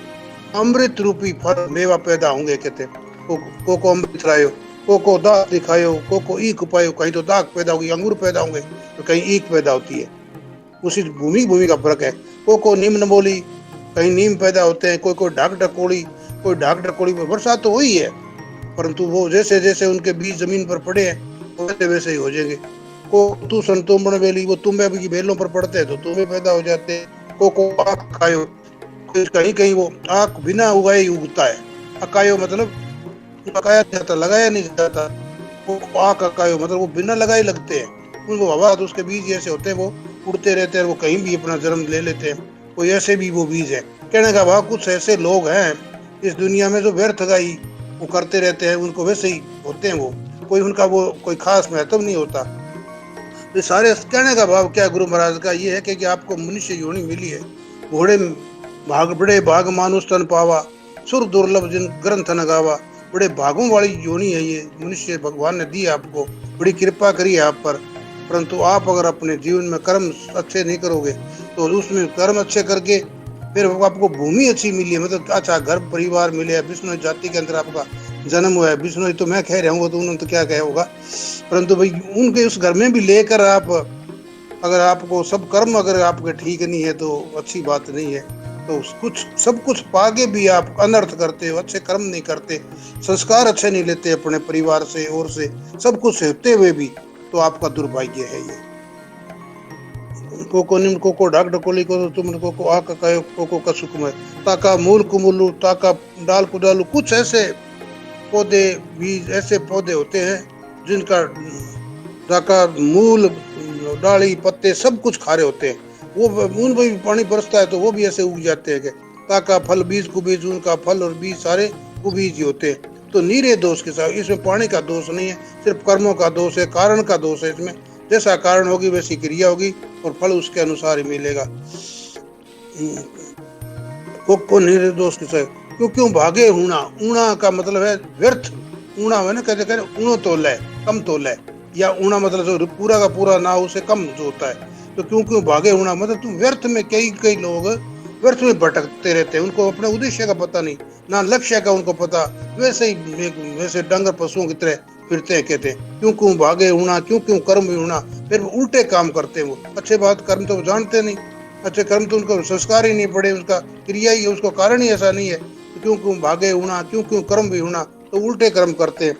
अमृत रूपी फल मेवा पैदा होंगे। कहते कोको अमृत रायो, कोको दाग दिखायो, कोको ईख पायो, कहीं तो दाग पैदा होगी, अंगूर पैदा होंगे तो कहीं ईख पैदा होती है। उसी भूमि का फर्क है। कोको निम्न बोली, कहीं नीम पैदा होते हैं, कोई ढाक ढकोड़ी, कोई ढाक ढकोड़ी पर बरसात तो हुई है, परंतु वो जैसे जैसे उनके बीज जमीन पर पड़े हैं वैसे वैसे ही हो जाएंगे। को तू संतुमण बेली, वो तुम्बे की बेलों पर पड़ते हैं तो तुम्बे पैदा हो जाते हैं। को आख खायो, कहीं कहीं वो आख बिना उगाए ही उगता है। अकायो मतलब लगाया जाता, लगाया नहीं जाता। वो आख अकायो मतलब वो बिना लगाए लगते हैं, उनको हवा तो उसके बीज ऐसे होते हैं, वो उड़ते रहते हैं, वो कहीं भी अपना जन्म ले लेते हैं। कोई ऐसे भी वो बीज है। कहने का भाव कुछ ऐसे लोग हैं इस दुनिया में जो व्यर्थ गाई वो करते रहते हैं, उनको वैसे ही होते हैं, वो कोई उनका वो कोई खास महत्व नहीं होता। तो सारे कहने का भाव क्या गुरु महाराज का ये है कि आपको मनुष्य योनि मिली है, घोड़े भाग बड़े भाग मानुष तन पावा, सुर दुर्लभ जिन ग्रंथ न गावा। बड़े भागों वाली योनि है ये मनुष्य, भगवान ने दी आपको, बड़ी कृपा करी है आप पर। परंतु आप अगर अपने जीवन में कर्म अच्छे नहीं करोगे तो उसमें कर्म अच्छे करके फिर आपको भूमि अच्छी मिली है, मतलब अच्छा घर परिवार मिले है, विष्णु जाति के अंदर आपका जन्म हुआ है। विष्णु तो मैं कह रहा हूँ तो उन्होंने तो क्या कहा होगा, परंतु भाई उनके उस घर में भी लेकर आप अगर आपको सब कर्म अगर आपके ठीक नहीं है तो अच्छी बात नहीं है। तो कुछ सब कुछ पाके भी आप अनर्थ करते हो, अच्छे कर्म नहीं करते, संस्कार अच्छे नहीं लेते अपने परिवार से और से, सब कुछ होते हुए भी, तो आपका दुर्भाग्य है ये। कोको निम कोको ढाक ढकोली को तुम कोको आक कायो कोको का सुकुम है, ताका मूल कुमुलू, ताका डाल कुडालू। कुछ ऐसे पौधे बीज ऐसे पौधे होते हैं जिनका ताका मूल डाली पत्ते सब कुछ खारे होते हैं, वो उन पर भी पानी बरसता है तो वो भी ऐसे उग जाते हैं। ताका फल बीज कुबीज, उनका फल और बीज सारे कुबीज ही होते हैं। तो नीरे दोष के साथ, इसमें पानी का दोष नहीं है, सिर्फ कर्मों का दोष है, कारण का दोष है। इसमें जैसा कारण होगी वैसी क्रिया होगी और फल उसके अनुसार ही मिलेगा। को नीरे दोष के साथ क्यों भागे ऊणा, ऊणा का मतलब है व्यर्थ, ऊणा है ना, कहते ऊणो तोल है, कम तोल है, या ऊणा मतलब जो पूरा का पूरा ना उसे कम जो होता है। तो क्यों भागे ऊणा मतलब तुम व्यर्थ में, कई लोग व्यर्थ में भटकते रहते हैं, उनको अपने उद्देश्य का पता नहीं, ना लक्ष्य का उनको पता, वैसे ही वैसे डंगर पशुओं की तरह फिरते हैं। कहते हैं क्यों भागे ऊणा, क्यों कर्म ऊणा, फिर उल्टे काम करते हैं वो। अच्छे बात कर्म तो जानते नहीं, अच्छे कर्म तो उनको संस्कार ही नहीं पड़े, उसका क्रिया ही उसको कारण ही ऐसा नहीं है। तो क्यों भागे ऊणा, क्यों कर्म भी ऊणा, तो उल्टे कर्म करते हैं।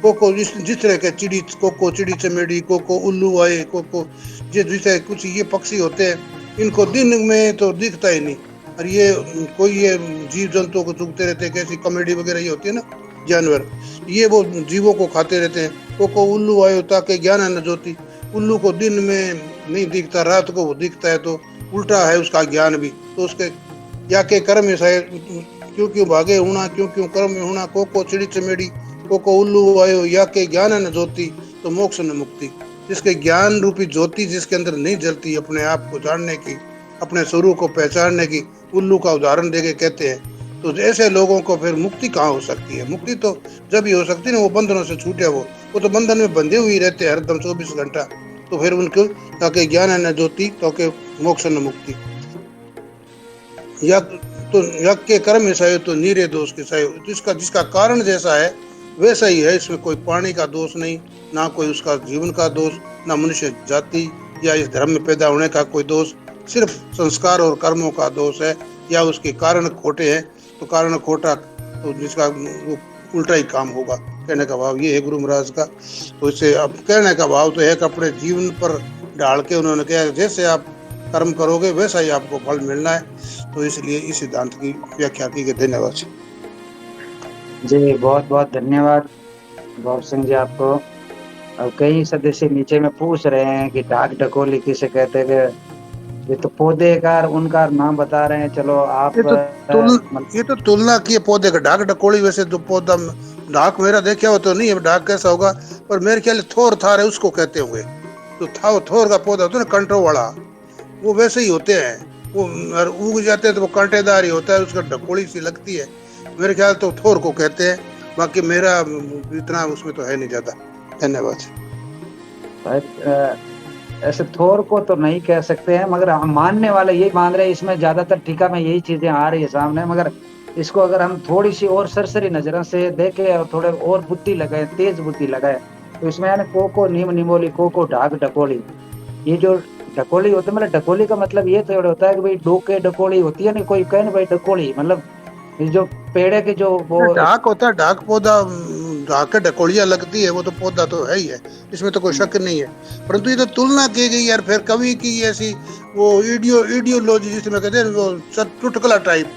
कोको जिस तरह के चिड़ी, कोको चिड़ी चमेड़ी, कोको उल्लू आए, कोको जैसे कुछ ये पक्षी होते हैं, इनको दिन में तो दिखता ही नहीं, और ये कोई ये जीव जंतुओं को चुगते रहते हैं, कैसी कॉमेडी वगैरह ये होती है ना जानवर, ये वो जीवों को खाते रहते हैं। कोको उल्लू आयो ताके ज्ञान है न ज्योति, उल्लू को दिन में नहीं दिखता, रात को वो दिखता है, तो उल्टा है उसका ज्ञान भी। तो उसके या के कर्म क्यों भागे होना, क्यों कर्म में होना। कोको चिड़ी चमेड़ी, कोको उल्लू आयो या के ज्ञान है न ज्योति, तो मोक्ष न मुक्ति। जिसके ज्ञान रूपी ज्योति जिसके अंदर नहीं जलती, अपने आप को जानने की, अपने स्वरूप को पहचानने की, उल्लू का उदाहरण देके कहते हैं। तो ऐसे लोगों को फिर मुक्ति कहाँ हो सकती है? मुक्ति तो जब ही हो सकती है ना वो बंधनों से छूटे, वो तो बंधन में बंधे हुए रहते हैं हरदम 24 घंटा। तो फिर उनको ताकि ज्ञान है न ज्योति, ताकि मोक्ष न मुक्ति। या तो यज्ञ के कर्म ऐसा है तो नीरे दोष के सही, जिसका कारण जैसा है वैसा ही है। इसमें कोई प्राणी का दोष नहीं, ना कोई उसका जीवन का दोष, ना मनुष्य जाति या इस धर्म में पैदा होने का कोई दोष, सिर्फ संस्कार और कर्मों का दोष है, या उसके कारण खोटे हैं तो कारण खोटा, तो जिसका उल्टा ही काम होगा। कहने का भाव ये है गुरु महाराज का। तो इससे अब कहने का भाव तो है कि अपने जीवन पर ढाल के उन्होंने कहा जैसे आप कर्म करोगे वैसा ही आपको फल मिलना है। तो इसलिए इस सिद्धांत की व्याख्या की गई। धन्यवाद। जी बहुत बहुत धन्यवाद गौर सिंह जी आपको। अब कई सदस्य नीचे में पूछ रहे हैं कि ढाक ढकोली किसे कहते हैं। ये तो पौधे का उनका नाम बता रहे हैं। चलो आप ये तो तुलना की पौधे का। ढाक ढकोली वैसे जो पौधा ढाक मेरा देखे हो तो नहीं है, ढाक कैसा होगा, पर मेरे ख्याल थोर थार है उसको कहते होंगे। तो थोर का पौधा होता है ना कंटो वाला, वो वैसे ही होते हैं। वो उग जाते हैं तो वो कांटेदार ही होता है, उसका ढकोली सी लगती है। मेरे ख्याल तो थोर को कहते हैं। बाकी मेरा इतना उसमें तो है नहीं ज्यादा। धन्यवाद। ऐसे थोर को तो नहीं कह सकते हैं, मगर हम मानने वाले यही मान रहे हैं। इसमें ज्यादातर टीका में यही चीजें आ रही है सामने। मगर इसको अगर हम थोड़ी सी और सरसरी नजरों से देखें और थोड़े और बुद्धि लगाए, तेज बुद्धि लगाए, तो इसमें यानी कोको नीम निमोली, कोको ढाक ढकोली, ये जो ढकोली होती है, मतलब ढकोली का मतलब ये थोड़ा होता है कि भाई डोके ढकोली होती है ना, कोई कहे ना भाई ढकोली, मतलब जो पेड़े के जो वो ढाक होता है, ढाक पौधा, ढाक के ढकोलियां लगती है, वो तो पौधा तो है ही है, इसमें तो कोई शक नहीं है। परंतु ये तो तुलना की गई यार, फिर कवि की ऐसी वो इडियोलॉजी जिसमें कहते हैं वो चुटकुला टाइप,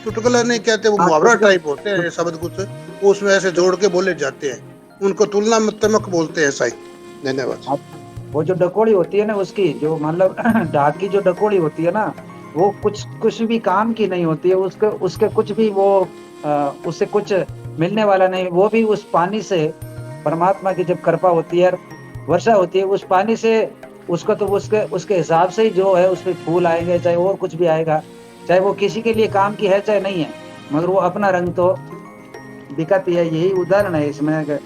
चुटकुला नहीं कहते, वो मुहावरा टाइप होते हैं शब्द कुछ, वो उसमें ऐसे जोड़ के बोले जाते हैं, उनको तुलना मतमक बोलते हैं। सही। धन्यवाद। वो जो डकोली होती है ना, उसकी जो मतलब ढाक की जो डकोली होती है ना, वो कुछ भी काम की नहीं होती है। उसके कुछ भी वो उससे कुछ मिलने वाला नहीं। वो भी उस पानी से, परमात्मा की जब कृपा होती है, वर्षा होती है, उस पानी से उसको तो उसके हिसाब से ही जो है उसमें फूल आएंगे, चाहे और कुछ भी आएगा, चाहे वो किसी के लिए काम की है चाहे नहीं है, मगर वो अपना रंग तो दिखाती है। यही उदाहरण है इसमें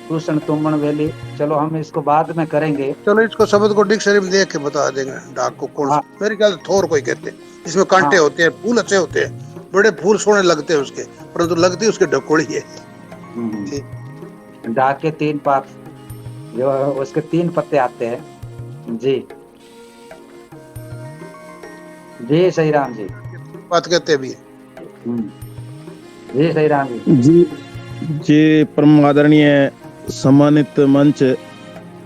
कृष्ण तुमन वेली। चलो हम इसको बाद में करेंगे। चलो इसको शब्द को डिक्शनरी में देख के बता देंगे ढाक को कौन सा। मेरे ख्याल थोर को ही कहते हैं। इसमें कांटे होते हैं, फूल अच्छे होते हैं, बड़े फूल सोने लगते हैं उसके, परंतु लगती उसके ढकोली है। ढाक के 3 पात जो उसके 3 पत्ते आते हैं। जी जी सही राम जी, बात कहते भी जी सही राम जी। जी परम आदरणीय सम्मानित मंच,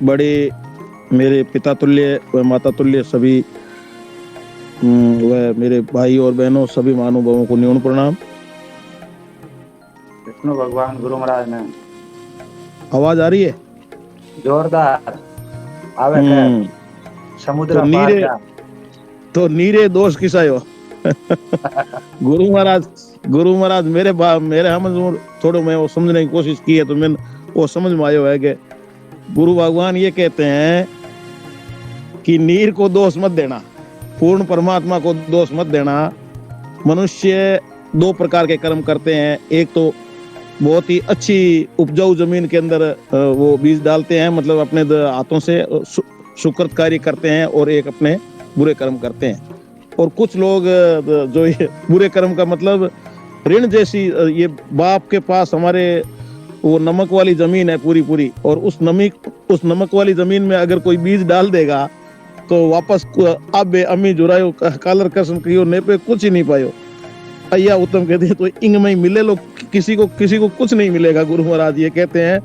बड़े मेरे पिता तुल्य व माता तुल्य सभी व मेरे भाई और बहनों, सभी महानुभावों को न्यून प्रणाम। विष्णु भगवान गुरु महाराज ने। आवाज आ रही है? जोरदार आवे समुद्र तो नीरे दोष किसायो। गुरु महाराज मेरे हम थोड़ा मैं वो समझने की कोशिश की है, तो मैंने वो समझ में आयो है कि गुरु भगवान ये कहते हैं कि नीर को दोष मत देना, पूर्ण परमात्मा को दोष मत देना। मनुष्य 2 प्रकार के कर्म करते हैं। एक तो बहुत ही अच्छी उपजाऊ जमीन के अंदर वो बीज डालते हैं, मतलब अपने हाथों से सुकृत कार्य करते हैं, और एक अपने बुरे कर्म करते हैं। और कुछ लोग जो ये बुरे कर्म का मतलब ऋण जैसी, ये बाप के पास हमारे वो नमक वाली जमीन है पूरी, और उस नमक वाली जमीन में अगर कोई बीज डाल देगा तो वापस अब अम्मी जुरायो कालर कसम कहियो ने पे कुछ ही नहीं पायो। अय्या उत्तम कहते हैं तो इंग में ही मिले लो, किसी को कुछ नहीं मिलेगा। गुरु महाराज ये कहते हैं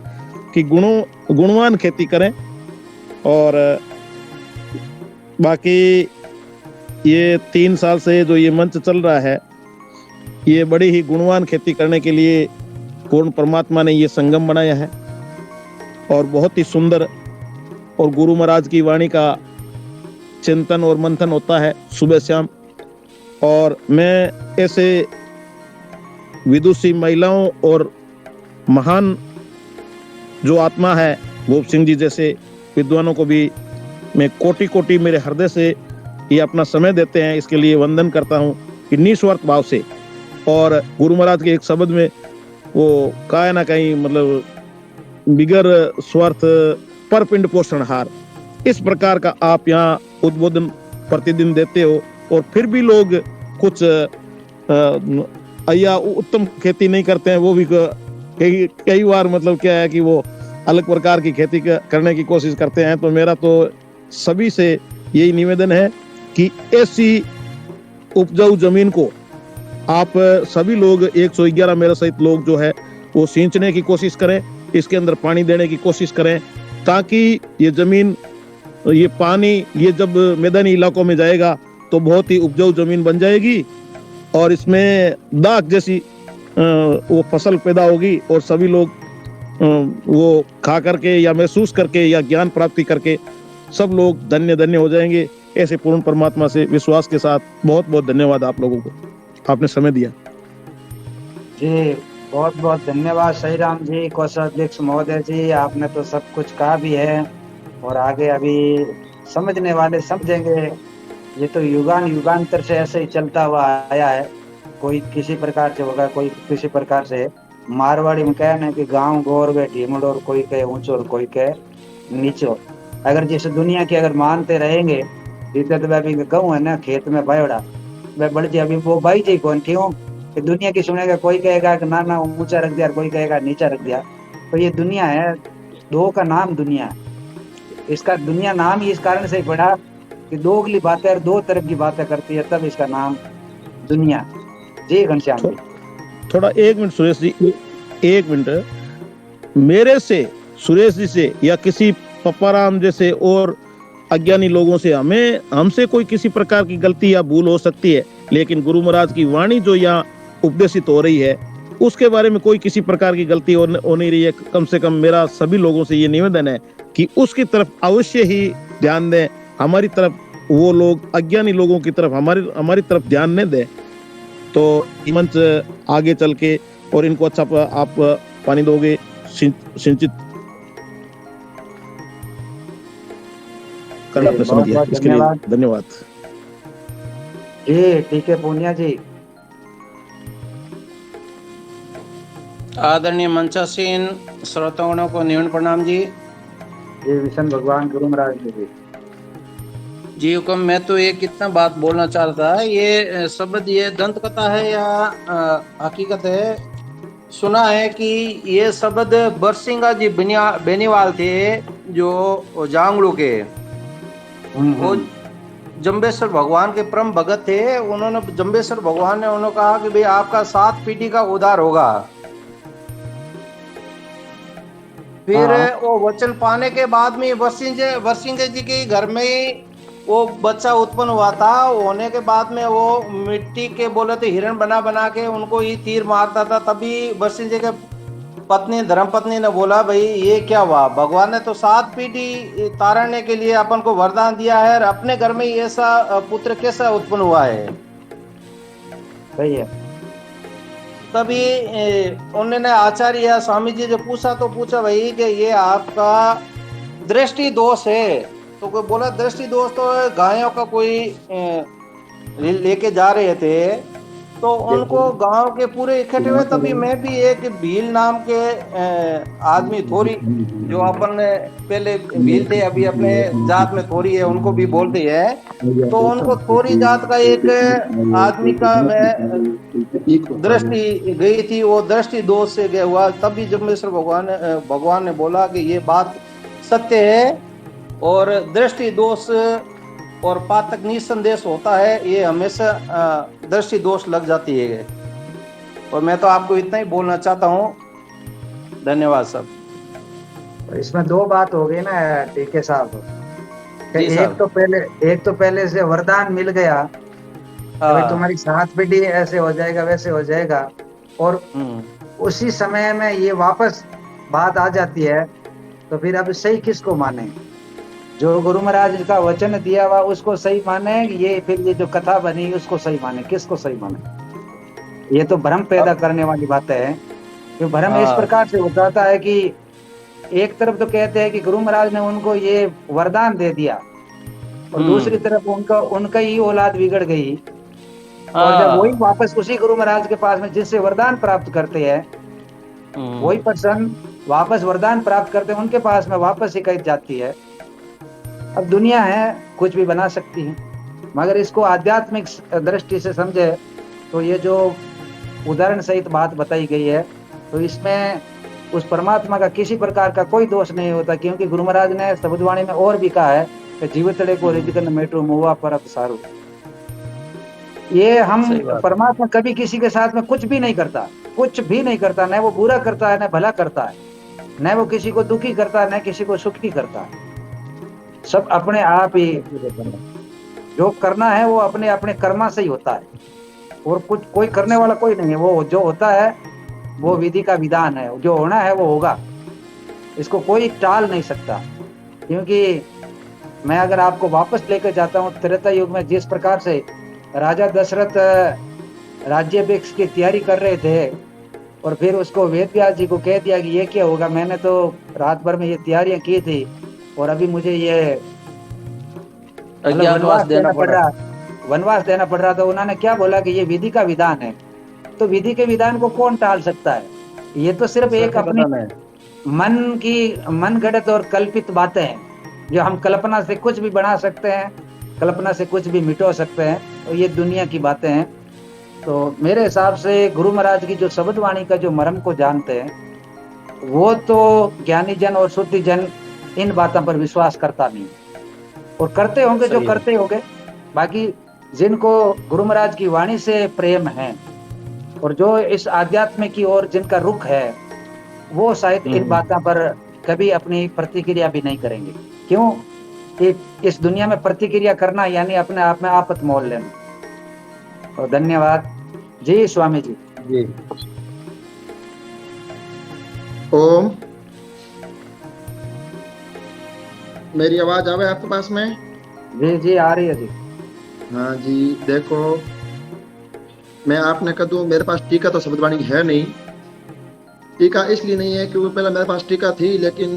कि गुणवान खेती करें। और बाकी ये 3 साल से जो ये मंच चल रहा है, ये बड़ी ही गुणवान खेती करने के लिए पूर्ण परमात्मा ने ये संगम बनाया है, और बहुत ही सुंदर। और गुरु महाराज की वाणी का चिंतन और मंथन होता है सुबह शाम। और मैं ऐसे विदुषी महिलाओं और महान जो आत्मा है गोप सिंह जी जैसे विद्वानों को भी मैं कोटि मेरे हृदय से ये अपना समय देते हैं, इसके लिए वंदन करता हूँ कि निस्वार्थ भाव से। और गुरु महाराज के एक शब्द में वो कहा ना कहीं, मतलब बिगर स्वार्थ पर पिंड पोषण हार, इस प्रकार का आप यहाँ उद्बोधन प्रतिदिन देते हो। और फिर भी लोग कुछ अय्या उत्तम खेती नहीं करते हैं, वो भी कई बार मतलब क्या है कि वो अलग प्रकार की खेती करने की कोशिश करते हैं। तो मेरा तो सभी से यही निवेदन है कि ऐसी उपजाऊ जमीन को आप सभी लोग 111 मेरे सहित लोग जो है वो सींचने की कोशिश करें, इसके अंदर पानी देने की कोशिश करें, ताकि ये जमीन ये पानी ये जब मैदानी इलाकों में जाएगा तो बहुत ही उपजाऊ जमीन बन जाएगी और इसमें दाख जैसी वो फसल पैदा होगी और सभी लोग वो खा करके या महसूस करके या ज्ञान प्राप्ति करके सब लोग धन्य धन्य हो जाएंगे। ऐसे पूर्ण परमात्मा से विश्वास के साथ बहुत बहुत धन्यवाद आप लोगों को, आपने समय दिया। जी बहुत बहुत धन्यवाद सही राम जी, कोषाध्यक्ष महोदय जी, आपने तो सब कुछ कहा भी है और आगे अभी समझने वाले समझेंगे। ये तो युगान युगांतर से ऐसे ही चलता हुआ आया है, कोई किसी प्रकार से होगा, कोई किसी प्रकार से। मारवाड़ी में कहना है कि गांव गोर वे ढीमडोर, कोई कहे ऊंचो और कोई कहे नीचो। अगर जिस दुनिया की अगर मानते रहेंगे इतने तो अभी गहूँ है ना खेत में बायोड़ा वह बढ़ जाए, अभी वो भाई जी कौन क्यों कि दुनिया की सुनेगा, कोई कहेगा कि ना ऊंचा रख दिया, कोई कहेगा नीचा रख दिया। तो ये दुनिया है, दो का नाम दुनिया है। इसका दुनिया नाम ही इस कारण से ही पड़ा कि दो अगली बातें और दो तरफ की बातें करती है, तब इसका नाम दुनिया। जी घनश्याम जी थोड़ा एक मिनट सुरेश जी, एक मिनट। मेरे से सुरेश जी से या किसी पप्पाराम जैसे और अज्ञानी लोगों से हमसे कोई किसी प्रकार की गलती या भूल हो सकती है, लेकिन गुरु महाराज की वाणी जो यहाँ उपदेशित हो रही है उसके बारे में कोई किसी प्रकार की गलती हो नहीं रही है। कम से कम मेरा सभी लोगों से ये निवेदन है कि उसकी तरफ अवश्य ही ध्यान दें। हमारी तरफ वो लोग अज्ञानी लोगों की तरफ हमारी तरफ ध्यान नहीं दें तो मंच आगे चल के और इनको अच्छा आप पानी दोगे, सिंचित करना आपने समझ लिया, इसके लिए धन्यवाद। जी ठीक है पूनिया जी। आदरणीय मंचासीन श्रोतागणों को निवन प्रणाम जी। जी विष्णु भगवान गुरु महाराज जी जी हुक्म। मैं तो ये कितना बात बोलना चाह रहा था, ये शब्द ये दंत कथा है या हकीकत है? सुना है कि ये शब्द बरसिंगा जी बेनीवाल थे जो जांगलू के, वो जम्बेश्वर भगवान के परम भगत थे। उन्होंने जम्बेश्वर भगवान ने उन्होंने कहा कि भाई आपका 7 पीढ़ी का उद्धार होगा। फिर वो वचन पाने के बाद में वरसिंगे जी के घर में ही वो बच्चा उत्पन्न हुआ था। होने के बाद में वो मिट्टी के बोले तो हिरण बना के उनको ही तीर मारता था। तभी वरसिंगे के पत्नी धर्मपत्नी ने बोला भाई ये क्या हुआ, भगवान ने तो 7 पीढ़ी तारने के लिए अपन को वरदान दिया है और अपने घर में ही ऐसा पुत्र कैसा उत्पन्न हुआ है। सही है। तभी उन्होंने आचार्य स्वामी जी जो पूछा भाई कि ये आपका दृष्टि दोष है। तो कोई बोला दृष्टि दोष तो गायों का कोई लेके जा रहे थे तो उनको गांव के पूरे इकट्ठे हुए। तभी मैं भी एक भील नाम के आदमी थोड़ी जो अपन पहले भील थे अभी अपने जात में थोड़ी है उनको भी बोलते हैं, तो उनको थोड़ी जात का एक आदमी का दृष्टि गई थी, वो दृष्टि दोष से गया हुआ। तभी जम्बेश्वर भगवान ने बोला कि ये बात सत्य है और दृष्टि दोष और पातक निसंदेश होता है, ये हमेशा दृष्टि दोष लग जाती है। और मैं तो आपको इतना ही बोलना चाहता हूँ। धन्यवाद साहब। इसमें 2 बात हो गई ना टीके साहब। एक तो पहले से वरदान मिल गया तो तुम्हारी 7 पीढ़ी ऐसे हो जाएगा वैसे हो जाएगा, और उसी समय में ये वापस बात आ जाती है। तो फिर अब सही किसको माने? जो गुरु महाराज का वचन दिया हुआ उसको सही माने, ये फिर ये जो कथा बनी उसको सही माने? किसको सही माने? ये तो भ्रम पैदा करने वाली बात है। कि भ्रम इस प्रकार से हो जाता है कि एक तरफ तो कहते हैं कि गुरु महाराज ने उनको ये वरदान दे दिया और दूसरी तरफ उनका ही औलाद बिगड़ गई। और जब वही वापस उसी गुरु महाराज के पास में जिससे वरदान प्राप्त करते हैं वही पर्सन वापस वरदान प्राप्त करते हैं, उनके पास में वापस शिकायत जाती है। अब दुनिया है कुछ भी बना सकती है, मगर इसको आध्यात्मिक दृष्टि से समझे तो ये जो उदाहरण सहित बात बताई गई है तो इसमें उस परमात्मा का किसी प्रकार का कोई दोष नहीं होता, क्योंकि गुरु महाराज ने शब्दवाणी में और भी कहा है कि जीवतड़े को रिजकन मेटू मुआ परत सारू। ये हम परमात्मा कभी किसी के साथ में कुछ भी नहीं करता, कुछ भी नहीं करता, न वो बुरा करता है न भला करता है, न वो किसी को दुखी करता है न किसी को सुखी करता है। सब अपने आप ही जो करना है वो अपने अपने कर्मा से ही होता है, और कुछ कोई करने वाला कोई नहीं है। वो जो होता है वो विधि का विधान है, जो होना है वो होगा, इसको कोई टाल नहीं सकता। क्योंकि मैं अगर आपको वापस लेकर जाता हूँ त्रेता युग में, जिस प्रकार से राजा दशरथ राज्याभिषेक की तैयारी कर रहे थे और फिर उसको वेद व्यास जी को कह दिया कि ये क्या होगा, मैंने तो रात भर में ये तैयारियां की थी और अभी मुझे ये वनवास देना पड़ रहा। तो उन्होंने क्या बोला कि ये विधि का विधान है। तो विधि के विधान को कौन टाल सकता है? ये तो सिर्फ एक अपनी मन गढ़ंत और कल्पित बातें हैं, जो हम कल्पना से कुछ भी बना सकते हैं, कल्पना से कुछ भी मिटो सकते हैं, और ये दुनिया की बातें हैं। तो मेरे हिसाब से गुरु महाराज की जो शब्द वाणी का जो मर्म को जानते हैं, वो तो ज्ञानी जन और शुद्धि जन इन बातों पर विश्वास करता नहीं, और करते होंगे जो करते होंगे। बाकी जिनको गुरु महाराज की वाणी से प्रेम है और जो इस आध्यात्म की ओर जिनका रुख है, वो शायद इन बातों पर कभी अपनी प्रतिक्रिया भी नहीं करेंगे। क्यों? कि इस दुनिया में प्रतिक्रिया करना यानी अपने आप में आफत मोल लेना। और धन्यवाद जी स्वामी जी। जी ओम। मेरी आवाज आवे आपके पास में? जी जी आ रही है जी। हाँ जी, देखो मैं आपने कह दूं, मेरे पास टीका तो शब्दवाणी है नहीं। टीका इसलिए नहीं है क्योंकि पहले मेरे पास टीका थी, लेकिन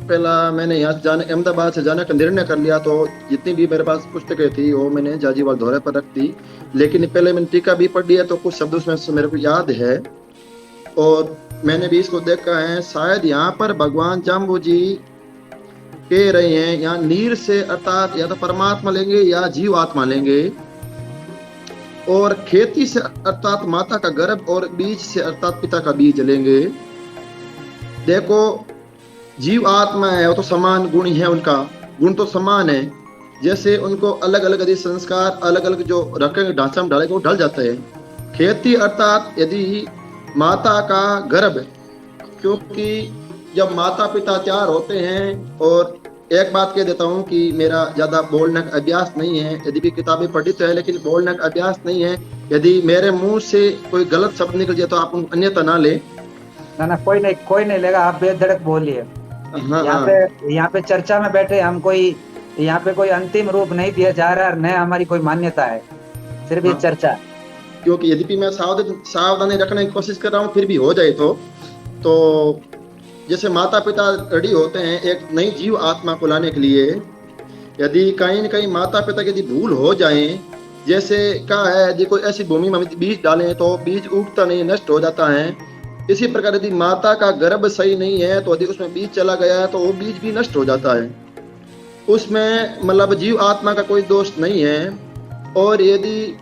पहला मैंने यहाँ जाने अहमदाबाद से जाने का निर्णय कर लिया, तो जितनी भी मेरे पास पुस्तकें थी वो मैंने जाजीवाल दौरे पर रख दी। लेकिन पहले मैंने टीका भी पढ़ लिया, तो कुछ शब्द उसमें से मेरे को याद है और मैंने भी इसको देखा है। शायद यहाँ पर भगवान जाम्बू जी कह रहे हैं, यहाँ नीर से अर्थात या तो परमात्मा लेंगे या जीव आत्मा लेंगे, और खेती से अर्थात माता का गर्भ, और बीज से अर्थात पिता का बीज लेंगे। देखो जीव आत्मा है वो तो समान गुण है, उनका गुण तो समान है। जैसे उनको अलग अलग यदि संस्कार अलग अलग जो रखेंगे ढांचा में डालेंगे वो ढल जाता है। खेती अर्थात यदि माता का गर्भ, क्योंकि जब माता पिता तैयार होते हैं, और एक बात कह देता हूँ कि मेरा ज्यादा बोलने का अभ्यास नहीं है, यदि भी किताबें पढ़ी तो है लेकिन बोलने का अभ्यास नहीं है। यदि मेरे मुंह से कोई गलत शब्द निकल जाए तो आप अन्यथा ना ले। ना कोई नहीं लेगा, आप बेधड़क बोलिए। हाँ, यहाँ पे चर्चा में बैठे हम, कोई यहाँ पे कोई अंतिम रूप नहीं दिया जा रहा है, न हमारी कोई मान्यता है, सिर्फ ये चर्चा। क्योंकि यदि भी मैं सावधानी रखने की कोशिश कर रहा हूँ, फिर भी हो जाए तो जैसे माता पिता रेडी होते हैं एक नई जीव आत्मा को लाने के लिए, यदि कहीं न कहीं माता पिता की यदि भूल हो जाए, जैसे कहा है यदि कोई ऐसी भूमि में बीज डालें तो बीज उगता नहीं, नष्ट हो जाता है। इसी प्रकार यदि माता का गर्भ सही नहीं है तो यदि उसमें बीज चला गया है तो वो बीज भी नष्ट हो जाता है। उसमें मतलब जीव आत्मा का कोई दोष नहीं है। और यदि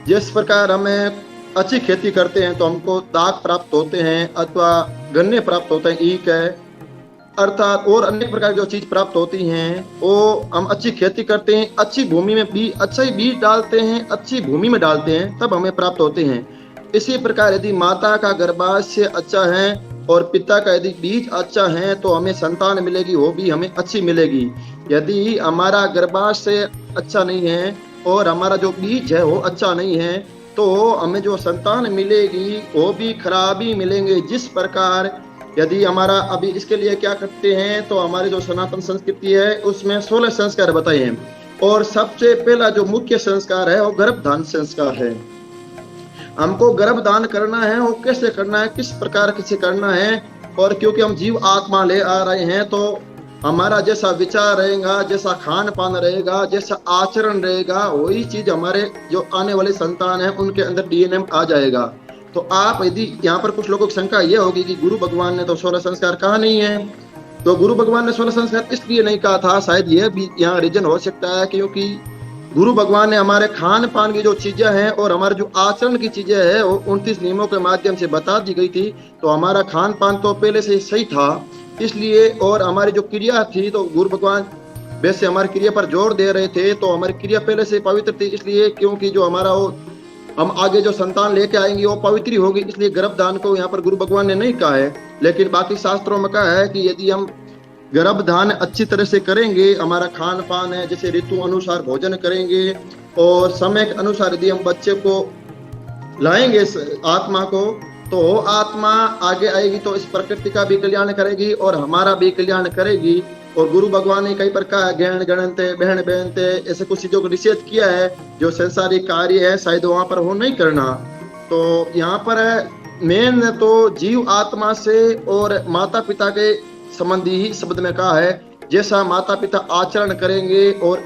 जिस प्रकार हमें अच्छी खेती करते हैं तो हमको दाख प्राप्त होते हैं अथवा गन्ने प्राप्त होते हैं, ईख है अर्थात और अनेक प्रकार की जो चीज प्राप्त होती हैं, वो हम अच्छी खेती करते हैं, अच्छी भूमि में भी अच्छा ही बीज डालते हैं, अच्छी भूमि में डालते हैं, तब हमें प्राप्त होते हैं। इसी प्रकार यदि माता का गर्भाशय अच्छा है और पिता का यदि बीज अच्छा है तो हमें संतान मिलेगी, वो भी हमें अच्छी मिलेगी। यदि हमारा गर्भाशय अच्छा नहीं है और हमारा जो बीज है वो अच्छा नहीं है तो हमें जो संतान मिलेगी वो भी खराब ही मिलेंगे। जिस प्रकार यदि हमारा अभी इसके लिए क्या करते हैं तो हमारी जो सनातन संस्कृति है उसमें 16 संस्कार बताए हैं, और सबसे पहला जो मुख्य संस्कार है वो गर्भधान संस्कार है। हमको गर्भदान करना है, वो कैसे करना है, किस प्रकार से करना है, और क्योंकि हम जीव आत्मा ले आ रहे हैं तो हमारा जैसा विचार रहेगा, जैसा खान पान रहेगा, जैसा आचरण रहेगा, वही चीज हमारे जो आने वाले संतान है उनके अंदर डीएनए में आ जाएगा। तो आप यदि यहाँ पर कुछ लोगों की शंका यह होगी कि गुरु भगवान ने तो 16 संस्कार कहा नहीं है, तो गुरु भगवान ने 16 संस्कार इसलिए नहीं कहा था, शायद यह भी यहाँ रीजन हो सकता है क्योंकि गुरु भगवान ने हमारे खान पान की जो चीजें हैं और हमारे जो आचरण की चीजें हैं वो 29 नियमों के माध्यम से बता दी गई थी। तो हमारा खान पान तो पहले से सही था इसलिए, और हमारी जो क्रिया थी तो गुरु भगवान वैसे हमारी क्रिया पर जोर दे रहे थे, तो हमारी क्रिया पहले से पवित्र थी इसलिए, क्योंकि जो हमारा वो हम आगे जो संतान लेके आएंगे वो पवित्र होगी, इसलिए गर्भदान को यहाँ पर गुरु भगवान ने नहीं कहा है। लेकिन बाकी शास्त्रों में कहा है कि यदि हम गर्भाधान अच्छी तरह से करेंगे, हमारा खान पान है जैसे ऋतु अनुसार भोजन करेंगे और समय के अनुसार यदि हम बच्चे को लाएंगे इस आत्मा को, तो वो आत्मा आगे आएगी तो इस प्रकृति का भी कल्याण करेगी और हमारा भी कल्याण करेगी। और गुरु भगवान ने कई प्रकार ज्ञान गणनते बहन बहनते ऐसे कुछ चीजों को निषेध किया है जो संसारिक कार्य है, शायद वहां पर वो नहीं करना। तो यहाँ पर मेन तो जीव आत्मा से और माता पिता के संबंधी ही शब्द में कहा है, जैसा माता पिता आचरण करेंगे और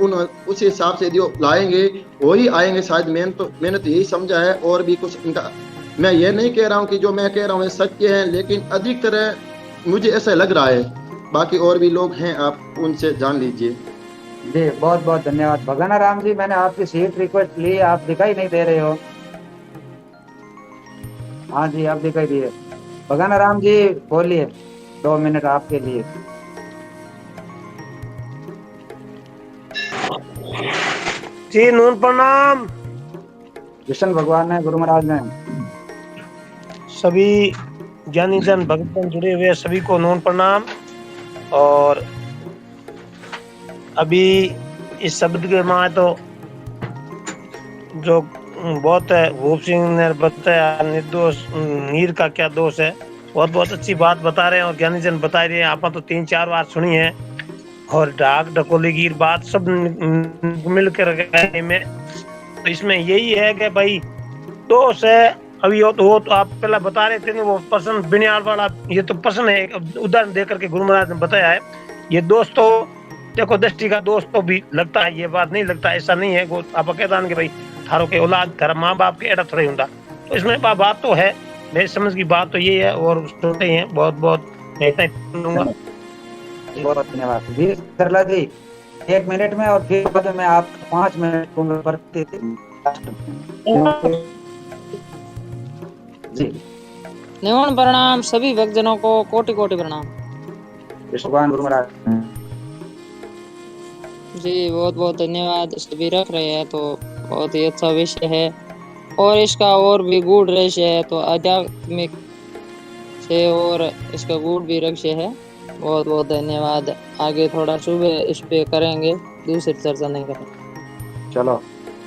उस हिसाब से यदि लाएंगे वही आएंगे। शायद मैंने तो यही समझा है, और भी कुछ इनका मैं ये नहीं कह रहा हूँ कि जो मैं कह रहा हूँ सत्य है, लेकिन अधिकतर मुझे ऐसा लग रहा है। बाकी और भी लोग हैं, आप उनसे जान लीजिए। जी बहुत बहुत धन्यवाद। भगवान राम जी, मैंने आपकी सीट रिक्वेस्ट ली, आप दिखाई नहीं दे रहे हो। हाँ जी, आप दिखाई दिए। भगवान राम जी बोलिए, 2 मिनट आपके लिए। जी नून प्रणाम। कृष्ण भगवान ने, गुरु महाराज ने, सभी ज्ञानी जन भक्तजन जुड़े हुए सभी को नून प्रणाम। और अभी इस शब्द के माँ तो जो बहुत है, भूप सिंह ने बताया निर्दोष नीर का क्या दोष है, बहुत बहुत अच्छी बात बता रहे हैं और ज्ञानी जन बता रहे हैं। आप तो 3-4 बार सुनी है और ढाक ढकोली की बात सब मिलकर गए में। तो इसमें यही है कि भाई दोष है। अभी वो तो आप पहला बता रहे थे ना, वो प्रश्न बिनियाल वाला, ये तो प्रश्न है, उदाहरण देकर के गुरु महाराज ने बताया है। ये दोस्त तो देखो दृष्टि का दोस्त तो भी लगता है, ये बात नहीं लगता, ऐसा नहीं है। आप कहता कि भाई थारो के औलाद थारा माँ बाप के एड़ा थोड़ा ही होता, तो इसमें बात तो है, मेरी समझ की बात तो ये है। और सुनते ही हैं, बहुत बहुत मैं इतना ही दूंगा। बहुत धन्यवाद जी। सरला जी 1 मिनट में, और फिर बाद में आप 5 मिनट जी। निमन प्रणाम सभी भक्तजनों को, कोटि कोटि प्रणाम। भगवान गुरु महाराज जी बहुत बहुत धन्यवाद। सभी रख रहे हैं तो बहुत ही अच्छा विषय है, और इसका और भी गूढ़ रहस्य है, तो आध्यात्मिक से और इसका गूढ़ भी रहस्य है। बहुत बहुत धन्यवाद। आगे थोड़ा सुबह इस पे करेंगे, दूसरी चर्चा नहीं करेंगे। चलो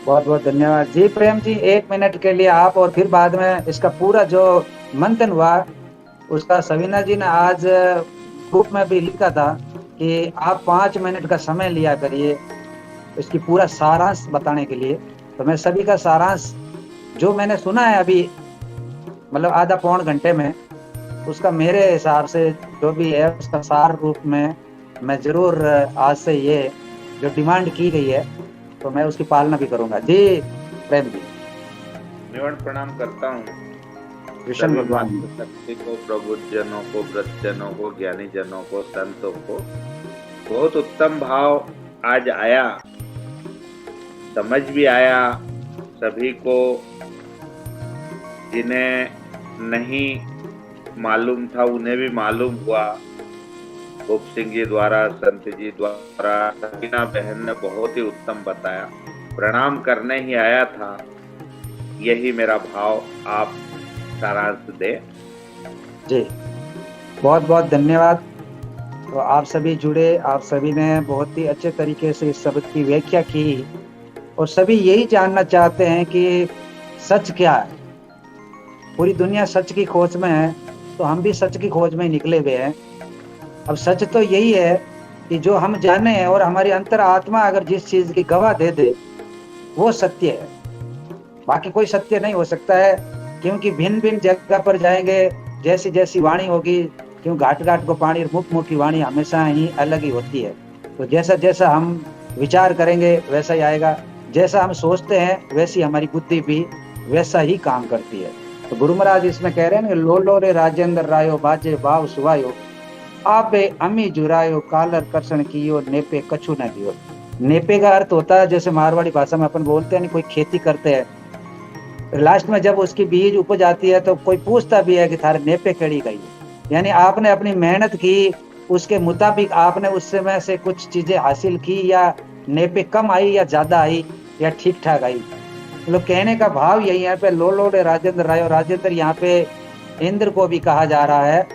बहुत बहुत धन्यवाद जी। प्रेम जी 1 मिनट के लिए आप, और फिर बाद में इसका पूरा जो मंथन हुआ उसका सवीना जी ने आज ग्रुप में भी लिखा था कि आप 5 मिनट का समय लिया करिए इसकी पूरा सारांश बताने के लिए। तो मैं सभी का सारांश जो मैंने सुना है अभी, मतलब आधा पौन घंटे में, उसका मेरे हिसाब से जो भी है उसका सार रूप में मैं जरूर आज से ये जो डिमांड की गई है तो मैं उसकी पालना भी करूंगा। जी प्रेम जी। निवण प्रणाम करता हूँ कृष्ण भगवान शक्ति को, प्रबुद्ध जनों को, वृद्ध जनों को, ज्ञानी जनों को, संतों को। बहुत उत्तम भाव आज आया, समझ भी आया सभी को। जिन्हें नहीं मालूम था उन्हें भी मालूम हुआ। भूप सिंह जी द्वारा, संत जी द्वारा, सकीना बहन ने बहुत ही उत्तम बताया। प्रणाम करने ही आया था, यही मेरा भाव, आप सारांश दे। जी बहुत बहुत धन्यवाद। तो आप सभी जुड़े, आप सभी ने बहुत ही अच्छे तरीके से इस शब्द की व्याख्या की, और सभी यही जानना चाहते हैं कि सच क्या है। पूरी दुनिया सच की खोज में है, तो हम भी सच की खोज में निकले हुए हैं। अब सच तो यही है कि जो हम जाने हैं और हमारी अंतर आत्मा अगर जिस चीज की गवाह दे दे वो सत्य है, बाकी कोई सत्य नहीं हो सकता है। क्योंकि भिन्न भिन्न जगह पर जाएंगे, जैसी जैसी वाणी होगी, क्यों घाट घाट को पानी, मुख मुख की वाणी हमेशा ही अलग ही होती है। तो जैसा जैसा हम विचार करेंगे वैसा ही आएगा, जैसा हम सोचते हैं वैसी हमारी बुद्धि भी वैसा ही काम करती है। तो गुरु महाराज इसमें कह रहे हैं लो लो रे राजेंद्र रायो बाजे भाव सुवायो, आपे अमी जुरायो कालर कर्षण कियो नेपे कछु न दियो। नेपे का अर्थ होता है, जैसे मारवाड़ी भाषा में अपन बोलते हैं, कोई खेती करते हैं, लास्ट में जब उसकी बीज उपज आती है तो कोई पूछता भी है कि थारे नेपे कड़ी गई, यानी आपने अपनी मेहनत की, उसके मुताबिक आपने उससे में से कुछ चीजें हासिल की, या नेपे कम आई या ज्यादा आई या ठीक ठाक आई। मतलब कहने का भाव यही है पे लो लो रे राजेंद्र रायो। राजेंद्र यहाँ पे इंद्र को भी कहा जा रहा है,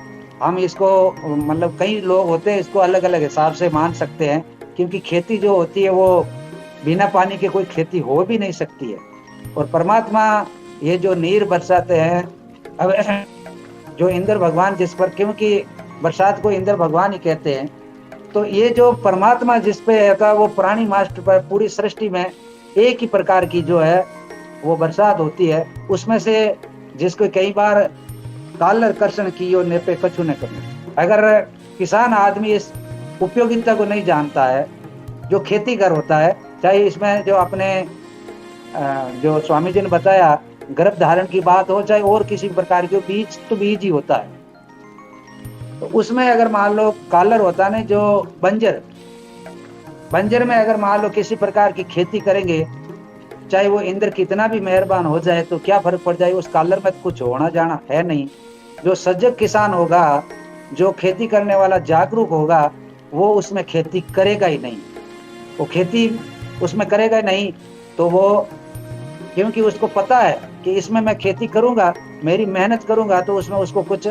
हम इसको मतलब कई लोग होते हैं इसको अलग अलग हिसाब से मान सकते हैं, क्योंकि खेती जो होती है वो बिना पानी के कोई खेती हो भी नहीं सकती है। और परमात्मा ये जो नीर बरसाते हैं, अब जो इंद्र भगवान जिस पर, क्योंकि बरसात को इंद्र भगवान ही कहते हैं, तो ये जो परमात्मा जिस पे है वो प्राणी मास्टर पर पूरी सृष्टि में एक ही प्रकार की जो है वो बरसात होती है। उसमें से जिसको कई बार कालर कर्षण कियो नेपे कछु न करने, अगर किसान आदमी इस उपयोगिता को नहीं जानता है, जो खेतीगर होता है, चाहे इसमें जो अपने जो स्वामी जी ने बताया गर्भ धारण की बात हो, चाहे और किसी प्रकार के बीज, तो बीज ही होता है। तो उसमें अगर मान लो कालर होता है जो बंजर में अगर मान लो किसी प्रकार की खेती करेंगे, चाहे वो इंद्र कितना भी मेहरबान हो जाए तो क्या फर्क पड़ जाए, उस कालर में कुछ होना जाना है नहीं। जो सजग किसान होगा, जो खेती करने वाला जागरूक होगा, वो उसमें खेती करेगा ही नहीं, वो खेती उसमें करेगा ही नहीं। तो वो क्योंकि उसको पता है कि इसमें मैं खेती करूंगा, मेरी मेहनत करूंगा, तो उसमें उसको कुछ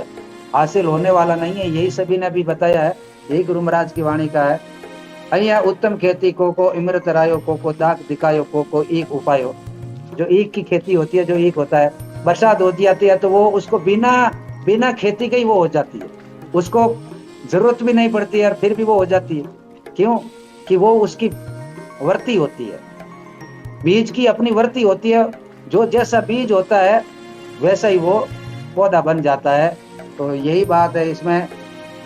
हासिल होने वाला नहीं है। यही सभी ने भी बताया है, यही गुरु महाराज की वाणी का है। अहिया उत्तम खेती को इमृत रायो को दाग दिखायो को ईक उपायो। जो ईक की खेती होती है, जो ईक होता है, बरसात हो जाती है तो वो उसको बिना खेती के ही वो हो जाती है, उसको जरूरत भी नहीं पड़ती है, और फिर भी वो हो जाती है। क्यों? कि वो उसकी वर्ती होती है, बीज की अपनी वर्ती होती है। जो जैसा बीज होता है वैसा ही वो पौधा बन जाता है। तो यही बात है इसमें।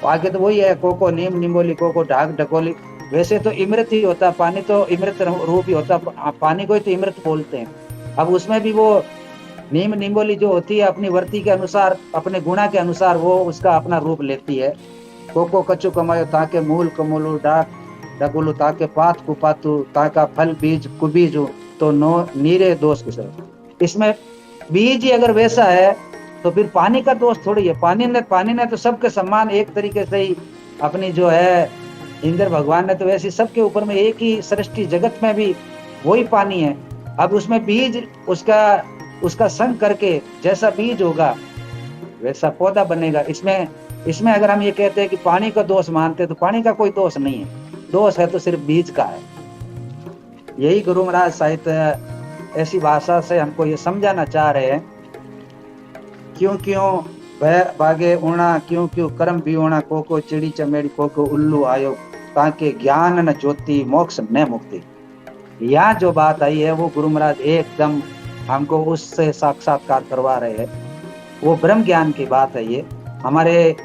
आगे तो वही है, कोको नीम निम्बोली कोको ढाक ढकोली। वैसे तो इमृत ही होता है, पानी तो इमृत रूप ही होता है, पानी को ही तो इमृत बोलते हैं। अब उसमें भी वो नीम निम्बोली जो होती है अपनी वर्ती के अनुसार, अपने गुणा के अनुसार वो उसका अपना रूप लेती है। कोको कच्चू कमायो ताके मूल कमोलू डाक डकुलू ताके पात कुपातू ताका फल बीज कुबीजू तो नो नीरे दोष के सर। इसमें बीज ही अगर वैसा है तो फिर पानी का दोष थोड़ी है। पानी ने तो सबके सम्मान एक तरीके से ही अपनी जो है इंद्र भगवान ने तो वैसे सबके ऊपर में एक ही सृष्टि जगत में भी वही पानी है। अब उसमें बीज उसका संग करके जैसा बीज होगा वैसा पौधा बनेगा। इसमें अगर हम ये कहते हैं कि पानी का दोष मानते हैं तो पानी का कोई दोष नहीं है, दोष है तो सिर्फ बीज का है। यही गुरु महाराज साहित्य ऐसी भाषा से हमको ये समझाना चाह रहे हैं। क्यों क्यों भय भागे ऊणा, क्यों क्यों कर्म भी ऊणा, को चिड़ी चमेड़ी को उल्लू आयो ताके ज्ञान न ज्योति मोक्ष न मुक्ति। यहाँ जो बात आई है वो गुरु महाराज एकदम हमको उससे साक्षात्कार करवा रहे हैं। वो ब्रह्म ज्ञान की बात है, ये हमारे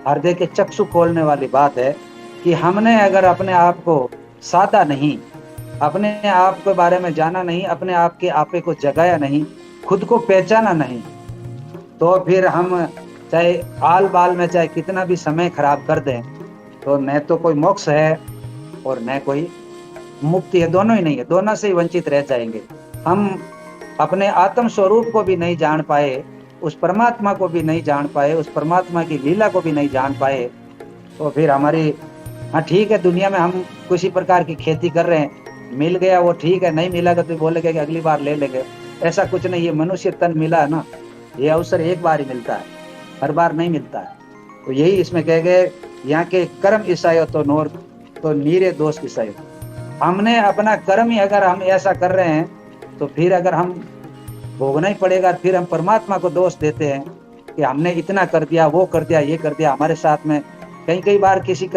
हृदय के चक्षु खोलने वाली बात है कि हमने अगर अपने आप को साधा नहीं, अपने आप के बारे में जाना नहीं, अपने आप के आपे को जगाया नहीं, खुद को पहचाना नहीं, तो फिर हम चाहे आल बाल में चाहे कितना भी समय खराब कर दें तो न तो कोई मोक्ष है और न कोई मुक्ति है, दोनों ही नहीं है, दोनों से ही वंचित रह जाएंगे। हम अपने आत्म स्वरूप को भी नहीं जान पाए, उस परमात्मा को भी नहीं जान पाए, उस परमात्मा की लीला को भी नहीं जान पाए, तो फिर हमारी हाँ ठीक है दुनिया में हम किसी प्रकार की खेती कर रहे हैं, मिल गया वो ठीक है, नहीं मिला तो बोलेंगे कि अगली बार ले लेंगे, ऐसा कुछ नहीं। ये मनुष्य तन मिला है ना, ये अवसर एक बार ही मिलता है, हर बार नहीं मिलता है। तो यही इसमें कह गए यहाँ के कर्म ईसायो तो नीरे दोष ईसायो। हमने अपना कर्म ही अगर हम ऐसा कर रहे हैं तो फिर अगर हम भोगना ही पड़ेगा। फिर हम परमात्मा को दोष देते हैं कि हमने इतना कर दिया, वो कर दिया, ये कर दिया। हमारे साथ में कई बार किसी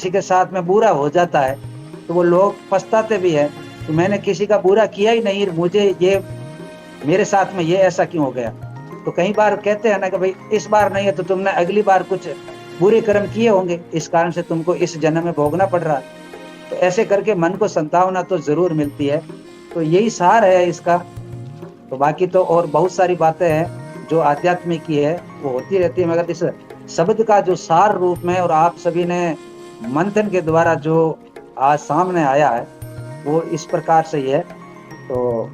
के साथ में बुरा हो जाता है तो वो लोग पछताते भी है तो मैंने किसी का बुरा किया ही नहीं, मुझे ये मेरे साथ में ये ऐसा क्यों हो गया। तो कई बार कहते हैं ना कि भाई इस बार नहीं है तो तुमने अगली बार कुछ बुरे कर्म किए होंगे, इस कारण से तुमको इस जन्म में भोगना पड़ रहा है। तो ऐसे करके मन को संतावना तो जरूर मिलती है। तो यही सार है इसका। तो बाकी तो और बहुत सारी बातें हैं जो आध्यात्मिक की है वो होती रहती है, मगर इस शब्द का जो सार रूप में और आप सभी ने मंथन के द्वारा जो आज सामने आया है वो इस प्रकार से ही है। तो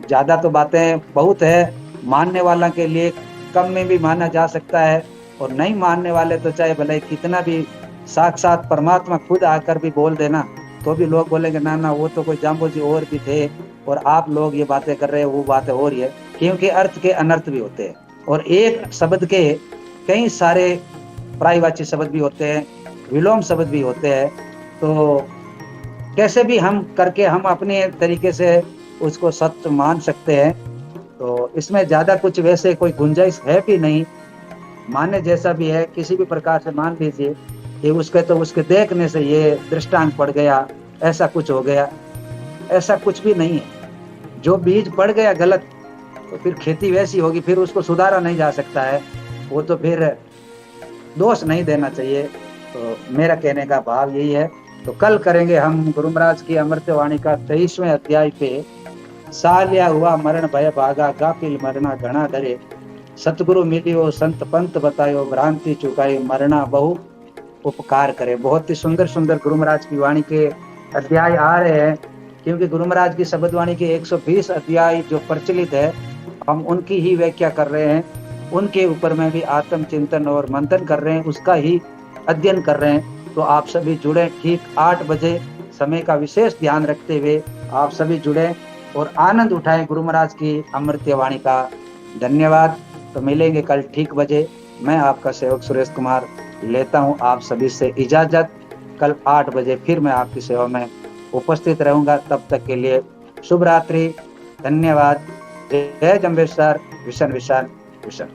ज्यादा तो बातें बहुत है, मानने वाला के लिए कम में भी माना जा सकता है, और नहीं मानने वाले तो चाहे भले कितना भी साक्षात परमात्मा खुद आकर भी बोल देना तो भी लोग बोलेंगे ना ना वो तो कोई जाम्बो जी और भी थे और आप लोग ये बातें कर रहे हैं, वो बातें हो रही है। क्योंकि अर्थ के अनर्थ भी होते हैं और एक शब्द के कई सारे पर्यायवाची शब्द भी होते हैं, विलोम शब्द भी होते हैं। तो कैसे भी हम करके हम अपने तरीके से उसको सत्य मान सकते हैं। तो इसमें ज्यादा कुछ वैसे कोई गुंजाइश है भी नहीं, माने जैसा भी है किसी भी प्रकार से मान लीजिए कि उसके देखने से ये दृष्टांत पड़ गया, ऐसा कुछ हो गया, ऐसा कुछ भी नहीं है। जो बीज पड़ गया गलत तो फिर खेती वैसी होगी, फिर उसको सुधारा नहीं जा सकता है, वो तो फिर दोष नहीं देना चाहिए। तो मेरा कहने का भाव यही है। तो कल करेंगे हम गुरु महाराज की अमृत वाणी का 23वें अध्याय पे, सालिया हुआ मरण भय भागा, गाफिल मरना घना डरे, सतगुरु मिलियो संत पंत बतायो, भ्रांति चुकाई मरना बहु उपकार करे। बहुत ही सुंदर सुंदर गुरु महाराज की वाणी के अध्याय आ रहे हैं, क्योंकि गुरु महाराज की शब्द वाणी के 120 अध्याय जो प्रचलित है, हम उनकी ही व्याख्या कर रहे हैं, उनके ऊपर में भी आत्म चिंतन और मंथन कर रहे हैं, उसका ही अध्ययन कर रहे हैं। तो आप सभी जुड़े, ठीक 8 बजे समय का विशेष ध्यान रखते हुए आप सभी जुड़े और आनंद उठाएं गुरु महाराज की अमृत वाणी का। धन्यवाद। तो मिलेंगे कल ठीक बजे। मैं आपका सेवक सुरेश कुमार लेता हूं आप सभी से इजाजत। कल 8 बजे फिर मैं आपकी सेवा में उपस्थित रहूंगा। तब तक के लिए शुभ रात्रि, धन्यवाद। जय जम्बेश्वर, विशन विशन विशन।